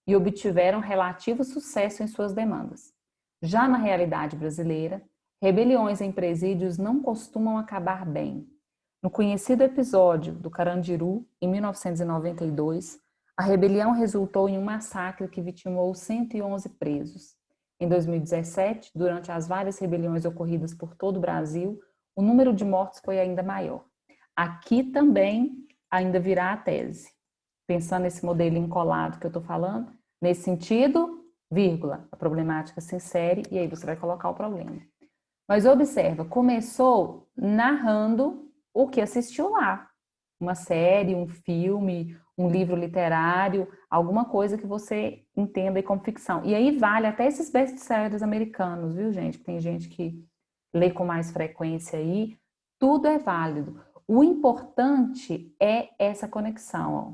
e obtiveram relativo sucesso em suas demandas. Já na realidade brasileira, rebeliões em presídios não costumam acabar bem. No conhecido episódio do Carandiru, em 1992, a rebelião resultou em um massacre que vitimou 111 presos. Em 2017, durante as várias rebeliões ocorridas por todo o Brasil, o número de mortos foi ainda maior. Aqui também ainda virá a tese. Pensando nesse modelo encolado que eu estou falando, nesse sentido, vírgula, a problemática se insere e aí você vai colocar o problema. Mas observa, começou narrando o que assistiu lá. Uma série, um filme, um livro literário, alguma coisa que você entenda aí como ficção. E aí vale até esses best-sellers americanos, viu, gente? Tem gente que lê com mais frequência aí. Tudo é válido. O importante é essa conexão, ó.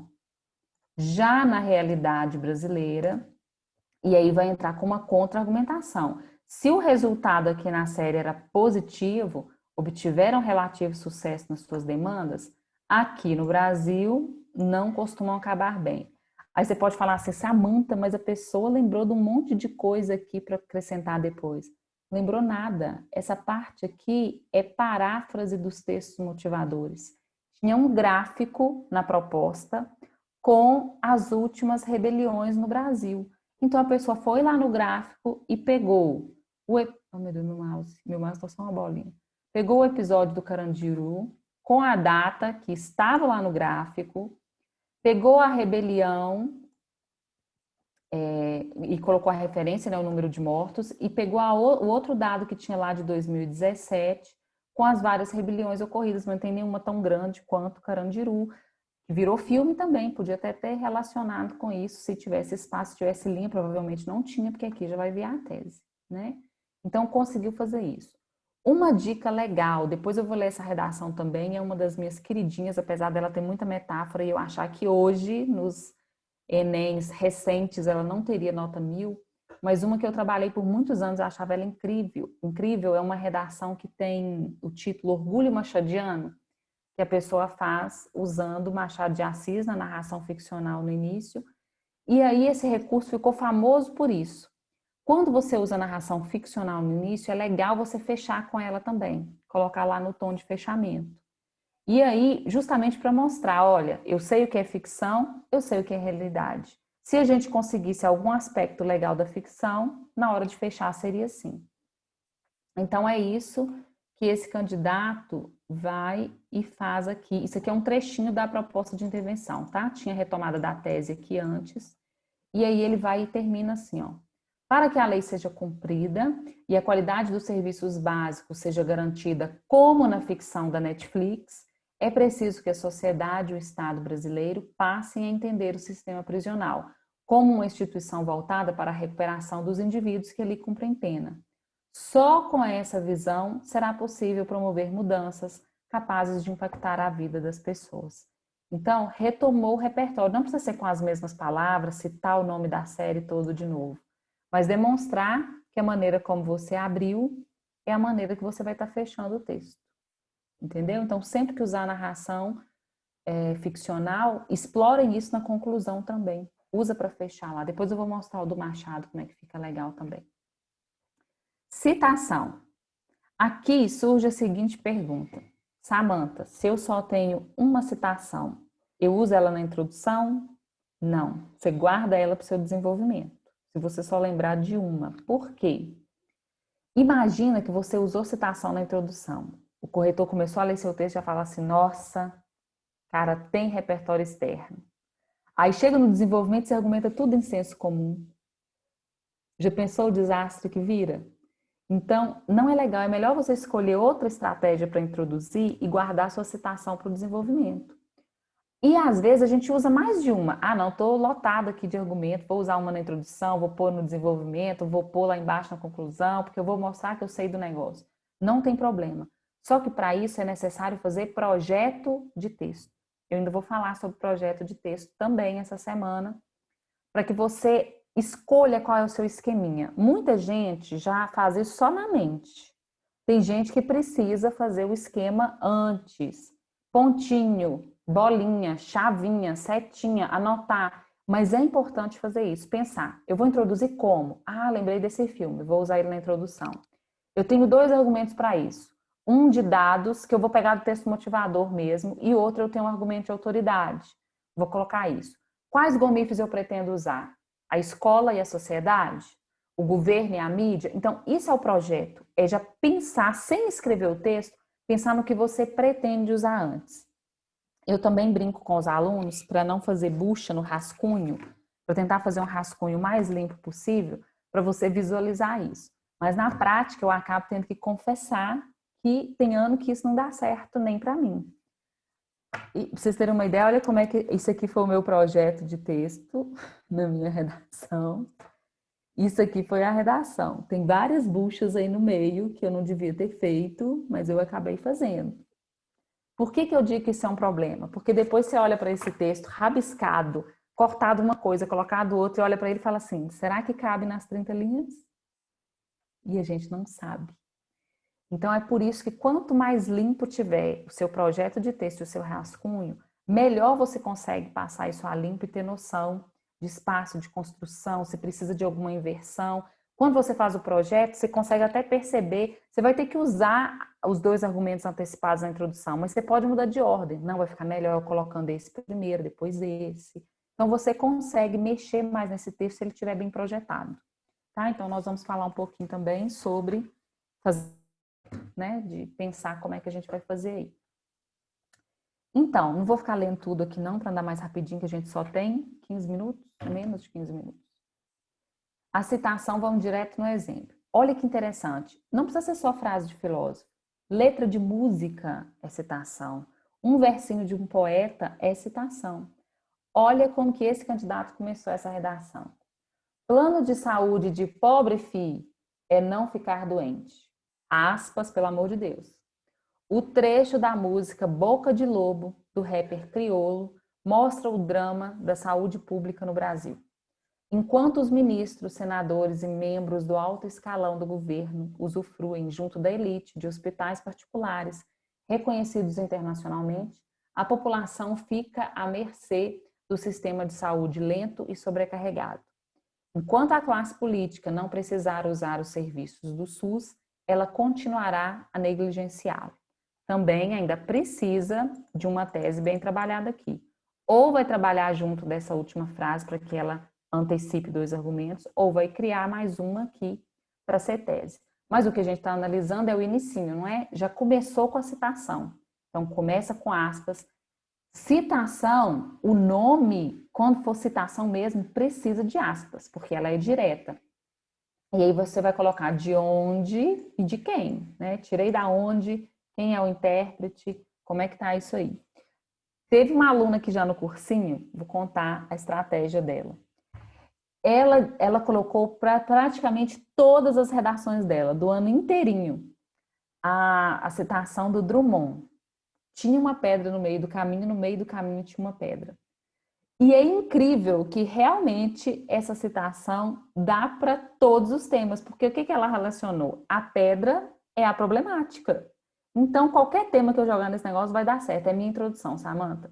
Já na realidade brasileira, e aí vai entrar com uma contra-argumentação. Se o resultado aqui na série era positivo, obtiveram relativo sucesso nas suas demandas, aqui no Brasil não costumam acabar bem. Aí você pode falar assim, Samantha, mas a pessoa lembrou de um monte de coisa aqui para acrescentar depois. Lembrou nada. Essa parte aqui é paráfrase dos textos motivadores. Tinha um gráfico na proposta com as últimas rebeliões no Brasil. Então a pessoa foi lá no gráfico e pegou oh, meu Deus, meu mouse está só uma bolinha. Pegou o episódio do Carandiru com a data que estava lá no gráfico, pegou a rebelião e colocou a referência, né, o número de mortos, e pegou o outro dado que tinha lá de 2017 com as várias rebeliões ocorridas, mas não tem nenhuma tão grande quanto Carandiru, que virou filme também, podia até ter relacionado com isso, se tivesse espaço, se tivesse linha, provavelmente não tinha, porque aqui já vai vir a tese, né? Então, conseguiu fazer isso. Uma dica legal, depois eu vou ler essa redação também, é uma das minhas queridinhas, apesar dela ter muita metáfora, e eu achar que hoje, nos Enems recentes, ela não teria nota 1000, mas uma que eu trabalhei por muitos anos, eu achava ela incrível. Incrível é uma redação que tem o título Orgulho Machadiano, que a pessoa faz usando Machado de Assis na narração ficcional no início. E aí esse recurso ficou famoso por isso. Quando você usa narração ficcional no início, é legal você fechar com ela também, colocar lá no tom de fechamento. E aí, justamente para mostrar, olha, eu sei o que é ficção, eu sei o que é realidade. Se a gente conseguisse algum aspecto legal da ficção, na hora de fechar seria assim. Então é isso que esse candidato vai e faz aqui. Isso aqui é um trechinho da proposta de intervenção, tá? Tinha retomada da tese aqui antes. E aí ele vai e termina assim, ó. Para que a lei seja cumprida e a qualidade dos serviços básicos seja garantida, como na ficção da Netflix, é preciso que a sociedade e o Estado brasileiro passem a entender o sistema prisional como uma instituição voltada para a recuperação dos indivíduos que ali cumprem pena. Só com essa visão será possível promover mudanças capazes de impactar a vida das pessoas. Então, retomou o repertório. Não precisa ser com as mesmas palavras, citar o nome da série todo de novo, mas demonstrar que a maneira como você abriu é a maneira que você vai estar fechando o texto. Entendeu? Então, sempre que usar narração ficcional, explorem isso na conclusão também. Usa para fechar lá. Depois eu vou mostrar o do Machado, como é que fica legal também. Citação. Aqui surge a seguinte pergunta. Samantha, se eu só tenho uma citação, eu uso ela na introdução? Não. Você guarda ela para o seu desenvolvimento. Se você só lembrar de uma. Por quê? Imagina que você usou citação na introdução. O corretor começou a ler seu texto e já fala assim, nossa, cara, tem repertório externo. Aí chega no desenvolvimento e você argumenta tudo em senso comum. Já pensou o desastre que vira? Então, não é legal, é melhor você escolher outra estratégia para introduzir e guardar sua citação para o desenvolvimento. E às vezes a gente usa mais de uma. Ah, não, estou lotada aqui de argumento, vou usar uma na introdução, vou pôr no desenvolvimento, vou pôr lá embaixo na conclusão, porque eu vou mostrar que eu sei do negócio. Não tem problema. Só que para isso é necessário fazer projeto de texto. Eu ainda vou falar sobre projeto de texto também essa semana, para que você escolha qual é o seu esqueminha. Muita gente já faz isso só na mente. Tem gente que precisa fazer o esquema antes. Pontinho, bolinha, chavinha, setinha, anotar. Mas é importante fazer isso, pensar. Eu vou introduzir como? Ah, lembrei desse filme, vou usar ele na introdução. Eu tenho 2 argumentos para isso. Um de dados, que eu vou pegar do texto motivador mesmo, e outro eu tenho um argumento de autoridade. Vou colocar isso. Quais gomifes eu pretendo usar? A escola e a sociedade? O governo e a mídia? Então, isso é o projeto. É já pensar, sem escrever o texto, pensar no que você pretende usar antes. Eu também brinco com os alunos para não fazer bucha no rascunho, para tentar fazer um rascunho mais limpo possível, para você visualizar isso. Mas na prática eu acabo tendo que confessar que tem ano que isso não dá certo nem para mim. E pra vocês terem uma ideia, olha como é que isso aqui foi o meu projeto de texto na minha redação. Isso aqui foi a redação. Tem várias buchas aí no meio que eu não devia ter feito, mas eu acabei fazendo. Por que eu digo que isso é um problema? Porque depois você olha para esse texto rabiscado, cortado uma coisa, colocado outra, e olha para ele e fala assim, será que cabe nas 30 linhas? E a gente não sabe. Então é por isso que quanto mais limpo tiver o seu projeto de texto e o seu rascunho, melhor você consegue passar isso a limpo e ter noção de espaço, de construção, se precisa de alguma inversão. Quando você faz o projeto, você consegue até perceber, você vai ter que usar os dois argumentos antecipados na introdução, mas você pode mudar de ordem. Não, vai ficar melhor eu colocando esse primeiro, depois esse. Então você consegue mexer mais nesse texto se ele estiver bem projetado. Tá? Então nós vamos falar um pouquinho também sobre fazer, né, de pensar como é que a gente vai fazer aí. Então, não vou ficar lendo tudo aqui não, para andar mais rapidinho, que a gente só tem 15 minutos, menos de 15 minutos. A citação, vamos direto no exemplo. Olha que interessante, não precisa ser só frase de filósofo. Letra de música é citação. Um versinho de um poeta é citação. Olha como que esse candidato começou essa redação. Plano de saúde de pobre fi é não ficar doente. Aspas, pelo amor de Deus. O trecho da música Boca de Lobo, do rapper Criolo, mostra o drama da saúde pública no Brasil. Enquanto os ministros, senadores e membros do alto escalão do governo usufruem, junto da elite, de hospitais particulares reconhecidos internacionalmente, a população fica à mercê do sistema de saúde lento e sobrecarregado. Enquanto a classe política não precisar usar os serviços do SUS, ela continuará a negligenciá-lo. Também ainda precisa de uma tese bem trabalhada aqui. Ou vai trabalhar junto dessa última frase para que ela antecipe dois argumentos, ou vai criar mais uma aqui para ser tese. Mas o que a gente está analisando é o inicinho, não é? Já começou com a citação. Então, começa com aspas. Citação, o nome, quando for citação mesmo, precisa de aspas, porque ela é direta. E aí você vai colocar de onde e de quem, né? Tirei da onde, quem é o intérprete, como é que tá isso aí. Teve uma aluna aqui já no cursinho, vou contar a estratégia dela. Ela colocou para praticamente todas as redações dela, do ano inteirinho, a citação do Drummond. Tinha uma pedra no meio do caminho tinha uma pedra. E é incrível que realmente essa citação dá para todos os temas, porque o que ela relacionou? A pedra é a problemática. Então, qualquer tema que eu jogar nesse negócio vai dar certo. É minha introdução, Samantha.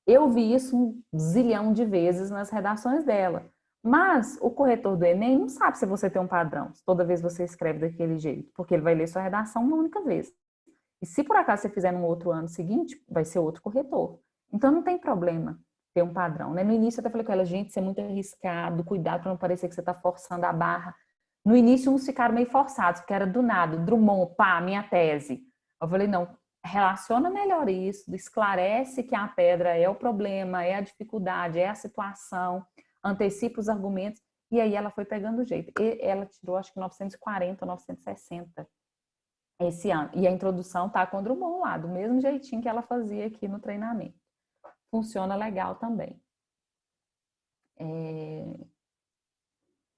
Eu vi isso um zilhão de vezes nas redações dela. Mas o corretor do Enem não sabe se você tem um padrão, toda vez você escreve daquele jeito, porque ele vai ler sua redação uma única vez. E se por acaso você fizer no outro ano seguinte, vai ser outro corretor. Então não tem problema ter um padrão, né? No início eu até falei com ela, gente, isso é muito arriscado, cuidado para não parecer que você está forçando a barra. No início uns ficaram meio forçados, porque era do nada, Drummond, pá, minha tese. Eu falei, não, relaciona melhor isso, esclarece que a pedra é o problema, é a dificuldade, é a situação, antecipa os argumentos, e aí ela foi pegando o jeito. E ela tirou, acho que 940 ou 960 esse ano. E a introdução tá com o Drummond lá, do mesmo jeitinho que ela fazia aqui no treinamento. Funciona legal também.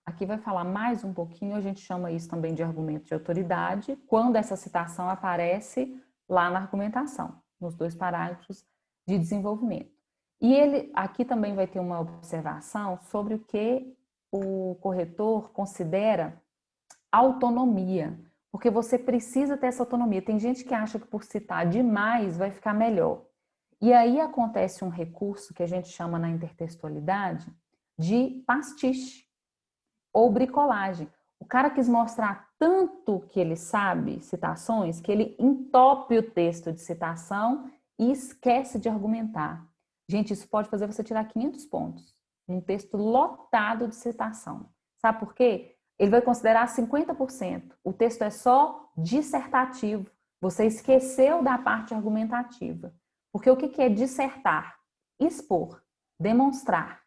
Aqui vai falar mais um pouquinho, a gente chama isso também de argumento de autoridade, quando essa citação aparece lá na argumentação, nos dois parágrafos de desenvolvimento. E ele aqui também vai ter uma observação sobre o que o corretor considera autonomia, porque você precisa ter essa autonomia. Tem gente que acha que por citar demais vai ficar melhor. E aí acontece um recurso que a gente chama na intertextualidade de pastiche ou bricolagem. O cara quis mostrar tanto que ele sabe citações que ele entope o texto de citação e esquece de argumentar. Gente, isso pode fazer você tirar 500 pontos num texto lotado de citação. Sabe por quê? Ele vai considerar 50%. O texto é só dissertativo. Você esqueceu da parte argumentativa. Porque o que é dissertar? Expor, demonstrar.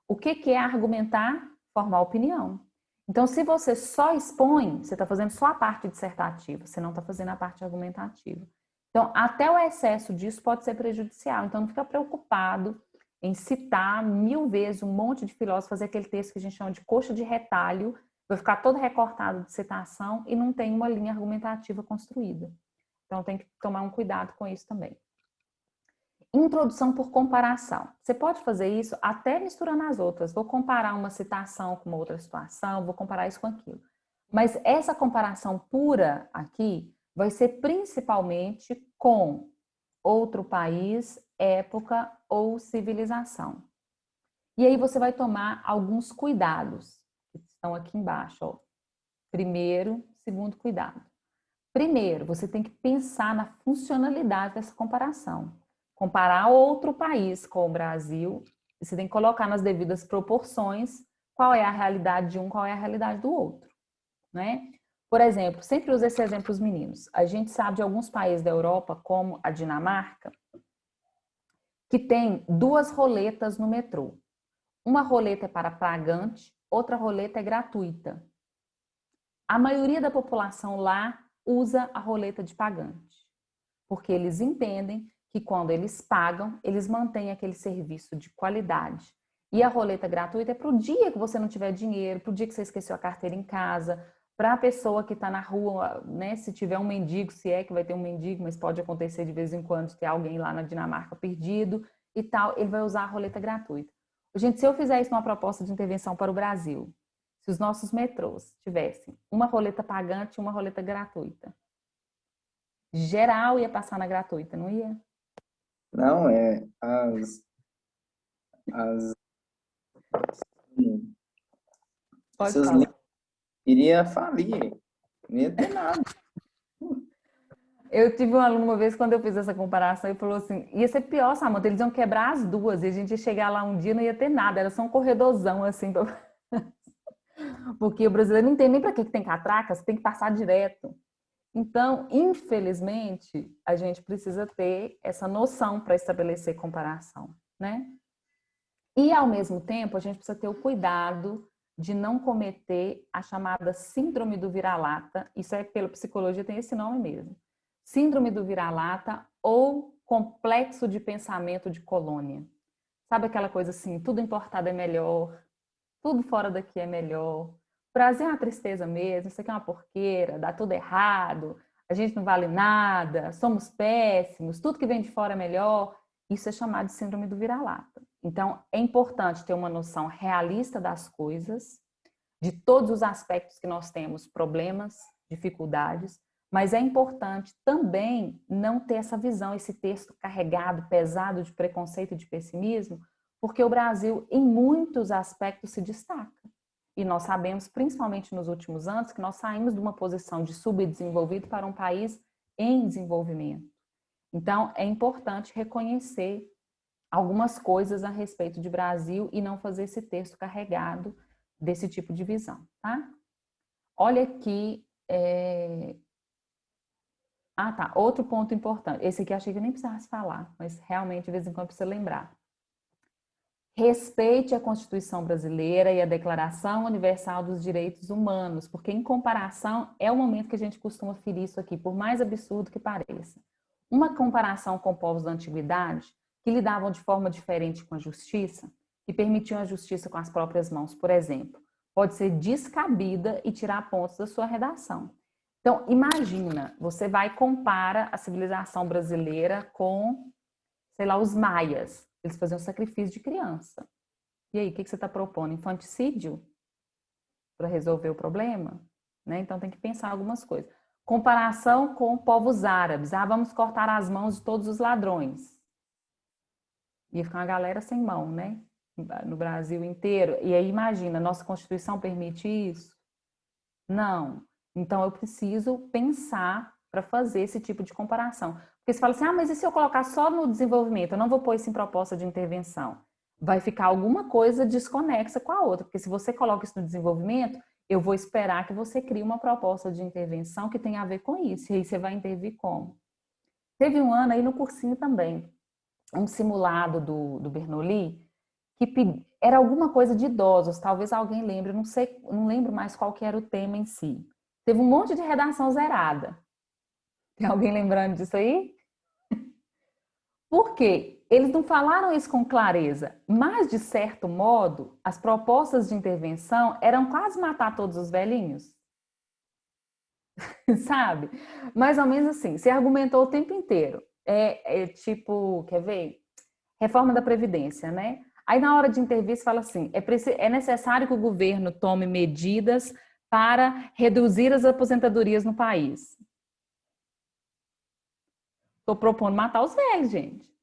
O que é argumentar? Formar opinião. Então, se você só expõe, você está fazendo só a parte dissertativa, você não está fazendo a parte argumentativa. Então, até o excesso disso pode ser prejudicial. Então, não fica preocupado em citar 1000 vezes um monte de filósofos, fazer aquele texto que a gente chama de coxa de retalho, vai ficar todo recortado de citação e não tem uma linha argumentativa construída. Então, tem que tomar um cuidado com isso também. Introdução por comparação. Você pode fazer isso até misturando as outras. Vou comparar uma citação com uma outra situação, vou comparar isso com aquilo. Mas essa comparação pura aqui vai ser principalmente com outro país, época ou civilização. E aí você vai tomar alguns cuidados, que estão aqui embaixo. Ó. Primeiro, segundo cuidado. Primeiro, você tem que pensar na funcionalidade dessa comparação. Comparar outro país com o Brasil, você tem que colocar nas devidas proporções qual é a realidade de um, qual é a realidade do outro, né? Por exemplo, sempre uso esse exemplo os meninos. A gente sabe de alguns países da Europa, como a Dinamarca, que tem 2 roletas no metrô. Uma roleta é para pagante, outra roleta é gratuita. A maioria da população lá usa a roleta de pagante, porque eles entendem que quando eles pagam, eles mantêm aquele serviço de qualidade. E a roleta gratuita é para o dia que você não tiver dinheiro, para o dia que você esqueceu a carteira em casa, para a pessoa que está na rua, né? Se tiver um mendigo, se é que vai ter um mendigo, mas pode acontecer de vez em quando ter alguém lá na Dinamarca perdido e tal, ele vai usar a roleta gratuita. Gente, se eu fizer isso numa proposta de intervenção para o Brasil, se os nossos metrôs tivessem uma roleta pagante e uma roleta gratuita, geral ia passar na gratuita, não ia? Não, Pode essas falar. linhas iria falir, não ia ter nada. Eu tive um aluno uma vez, quando eu fiz essa comparação, ele falou assim, ia ser pior, Samanta, eles iam quebrar as duas, e a gente ia chegar lá um dia e não ia ter nada, era só um corredorzão, assim, porque o brasileiro não entende nem para que tem catraca, você tem que passar direto. Então, infelizmente, a gente precisa ter essa noção para estabelecer comparação, né? E, ao mesmo tempo, a gente precisa ter o cuidado de não cometer a chamada síndrome do vira-lata. Isso é pela psicologia, tem esse nome mesmo. Síndrome do vira-lata ou complexo de pensamento de colônia. Sabe aquela coisa assim, tudo importado é melhor, tudo fora daqui é melhor. O Brasil é uma tristeza mesmo, isso aqui é uma porqueira, dá tudo errado, a gente não vale nada, somos péssimos, tudo que vem de fora é melhor. Isso é chamado de síndrome do vira-lata. Então, é importante ter uma noção realista das coisas, de todos os aspectos que nós temos, problemas, dificuldades, mas é importante também não ter essa visão, esse texto carregado, pesado de preconceito e de pessimismo, porque o Brasil, em muitos aspectos, se destaca. E nós sabemos, principalmente nos últimos anos, que nós saímos de uma posição de subdesenvolvido para um país em desenvolvimento. Então, é importante reconhecer algumas coisas a respeito de Brasil e não fazer esse texto carregado desse tipo de visão, tá? Olha aqui. Ah, tá. Outro ponto importante. Esse aqui eu achei que eu nem precisasse falar, mas realmente de vez em quando precisa lembrar. Respeite a Constituição brasileira e a Declaração Universal dos Direitos Humanos, porque em comparação é o momento que a gente costuma ferir isso aqui, por mais absurdo que pareça. Uma comparação com povos da antiguidade que lidavam de forma diferente com a justiça, que permitiam a justiça com as próprias mãos, por exemplo, pode ser descabida e tirar pontos da sua redação. Então, imagina, você vai e compara a civilização brasileira com, sei lá, os maias. Eles faziam sacrifício de criança. E aí, o que você está propondo? Infanticídio? Para resolver o problema? Né? Então, tem que pensar algumas coisas. Comparação com povos árabes. Ah, vamos cortar as mãos de todos os ladrões. Ia ficar uma galera sem mão, né? No Brasil inteiro. E aí, imagina, nossa Constituição permite isso? Não. Então, eu preciso pensar para fazer esse tipo de comparação. Porque você fala assim, ah, mas e se eu colocar só no desenvolvimento? Eu não vou pôr isso em proposta de intervenção. Vai ficar alguma coisa desconexa com a outra. Porque se você coloca isso no desenvolvimento, eu vou esperar que você crie uma proposta de intervenção que tenha a ver com isso. E aí você vai intervir como? Teve um ano aí no cursinho também, um simulado do Bernoulli, era alguma coisa de idosos, talvez alguém lembre, não sei, não lembro mais qual que era o tema em si. Teve um monte de redação zerada. Tem alguém lembrando disso aí? Por quê? Eles não falaram isso com clareza, mas, de certo modo, as propostas de intervenção eram quase matar todos os velhinhos. Sabe? Mais ou menos assim, você argumentou o tempo inteiro. É tipo, quer ver? Reforma da Previdência, né? Aí, na hora de intervir, você fala assim, é necessário que o governo tome medidas para reduzir as aposentadorias no país. Estou propondo matar os velhos, gente.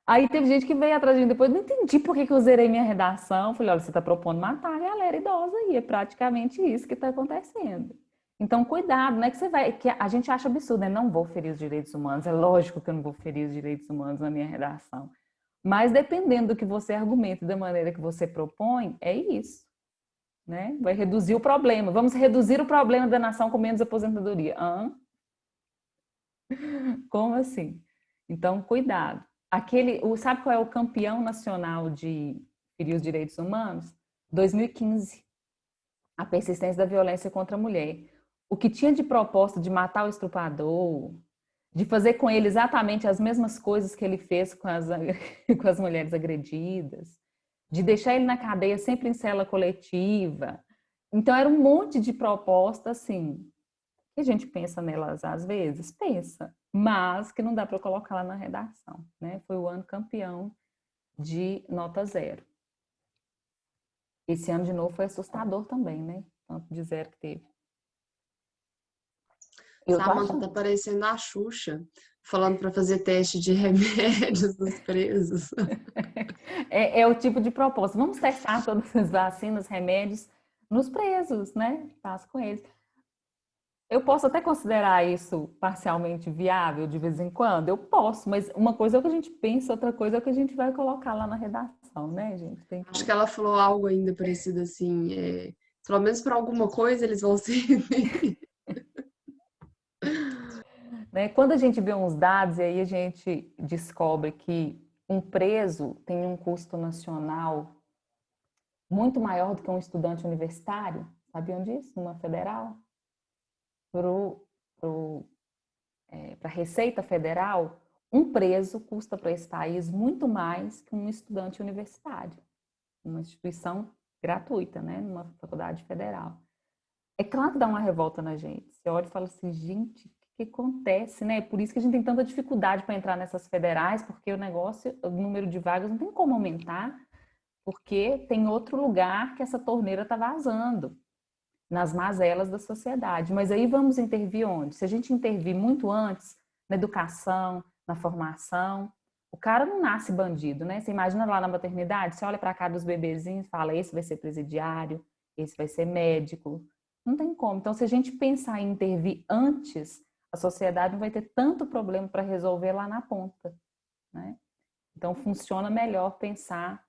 Aí teve gente que veio atrás de mim depois, não entendi por que eu zerei minha redação. Falei, olha, você está propondo matar a galera idosa aí, é praticamente isso que está acontecendo. Então, cuidado, não é que você vai, que a gente acha absurdo, né? Não vou ferir os direitos humanos, é lógico que eu não vou ferir os direitos humanos na minha redação. Mas dependendo do que você argumenta e da maneira que você propõe, é isso, né? Vai reduzir o problema. Vamos reduzir o problema da nação com menos aposentadoria. Hã? Como assim? Então, cuidado. Sabe qual é o campeão nacional de ferir os direitos humanos? 2015. A persistência da violência contra a mulher. O que tinha de proposta de matar o estuprador, de fazer com ele exatamente as mesmas coisas que ele fez com com as mulheres agredidas, de deixar ele na cadeia sempre em cela coletiva. Então, era um monte de proposta, assim, que a gente pensa nelas às vezes, pensa, mas que não dá para colocar lá na redação, né? Foi o ano campeão de nota zero. Esse ano, de novo, foi assustador também, né? Tanto de zero que teve. Samanta, tá parecendo a Xuxa, falando para fazer teste de remédios nos presos. É o tipo de proposta. Vamos testar todas as vacinas, remédios nos presos, né? Faz com eles. Eu posso até considerar isso parcialmente viável de vez em quando? Eu posso, mas uma coisa é o que a gente pensa, outra coisa é o que a gente vai colocar lá na redação, né, gente? Acho que ela falou algo ainda parecido assim, pelo menos para alguma coisa eles vão servir. Né? Quando a gente vê uns dados e aí a gente descobre que um preso tem um custo nacional muito maior do que um estudante universitário, sabiam disso? Numa federal? Para a Receita Federal, um preso custa para esse país muito mais que um estudante universitário, uma instituição gratuita, né? Numa faculdade federal. É claro que dá uma revolta na gente. Você olha e fala assim, gente, o que acontece, né? Por isso que a gente tem tanta dificuldade para entrar nessas federais, porque o número de vagas não tem como aumentar, porque tem outro lugar que essa torneira está vazando, nas mazelas da sociedade. Mas aí vamos intervir onde? Se a gente intervir muito antes, na educação, na formação, o cara não nasce bandido, né? Você imagina lá na maternidade, você olha para a cara dos bebezinhos e fala, esse vai ser presidiário, esse vai ser médico. Não tem como. Então, se a gente pensar em intervir antes, a sociedade não vai ter tanto problema para resolver lá na ponta, né? Então, funciona melhor pensar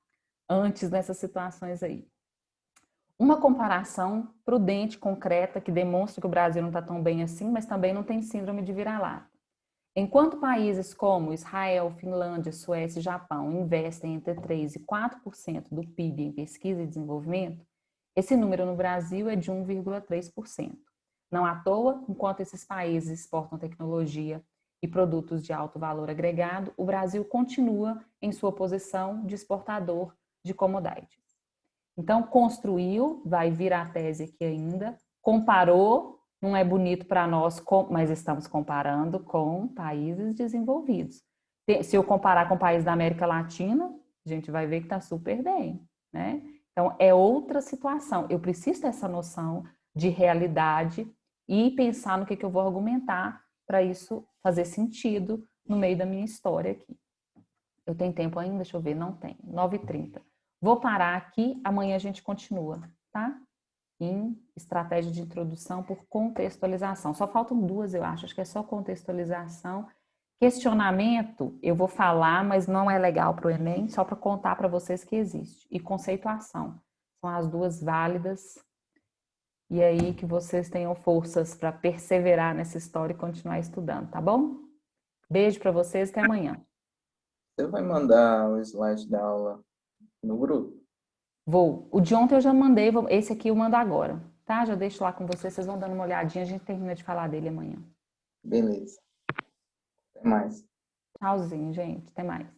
antes nessas situações aí. Uma comparação prudente, concreta, que demonstra que o Brasil não está tão bem assim, mas também não tem síndrome de vira-lata. Enquanto países como Israel, Finlândia, Suécia e Japão investem entre 3% e 4% do PIB em pesquisa e desenvolvimento, esse número no Brasil é de 1,3%. Não à toa, enquanto esses países exportam tecnologia e produtos de alto valor agregado, o Brasil continua em sua posição de exportador de commodities. Então, construiu, vai vir a tese aqui ainda, comparou, não é bonito para nós, mas estamos comparando com países desenvolvidos. Se eu comparar com países da América Latina, a gente vai ver que está super bem, né? Então, é outra situação. Eu preciso dessa noção de realidade e pensar no que eu vou argumentar para isso fazer sentido no meio da minha história aqui. Eu tenho tempo ainda? Deixa eu ver, não tem. 9h30. Vou parar aqui, amanhã a gente continua, tá? Em estratégia de introdução por contextualização. Só faltam 2, eu acho que é só contextualização. Questionamento, eu vou falar, mas não é legal para o Enem, só para contar para vocês que existe. E conceituação, são as 2 válidas. E aí que vocês tenham forças para perseverar nessa história e continuar estudando, tá bom? Beijo para vocês, até amanhã. Você vai mandar o slide da aula no grupo? Vou. O de ontem eu já mandei, esse aqui eu mando agora, tá? Já deixo lá com vocês, vocês vão dando uma olhadinha, a gente termina de falar dele amanhã. Beleza. Até mais. Tchauzinho, gente. Até mais.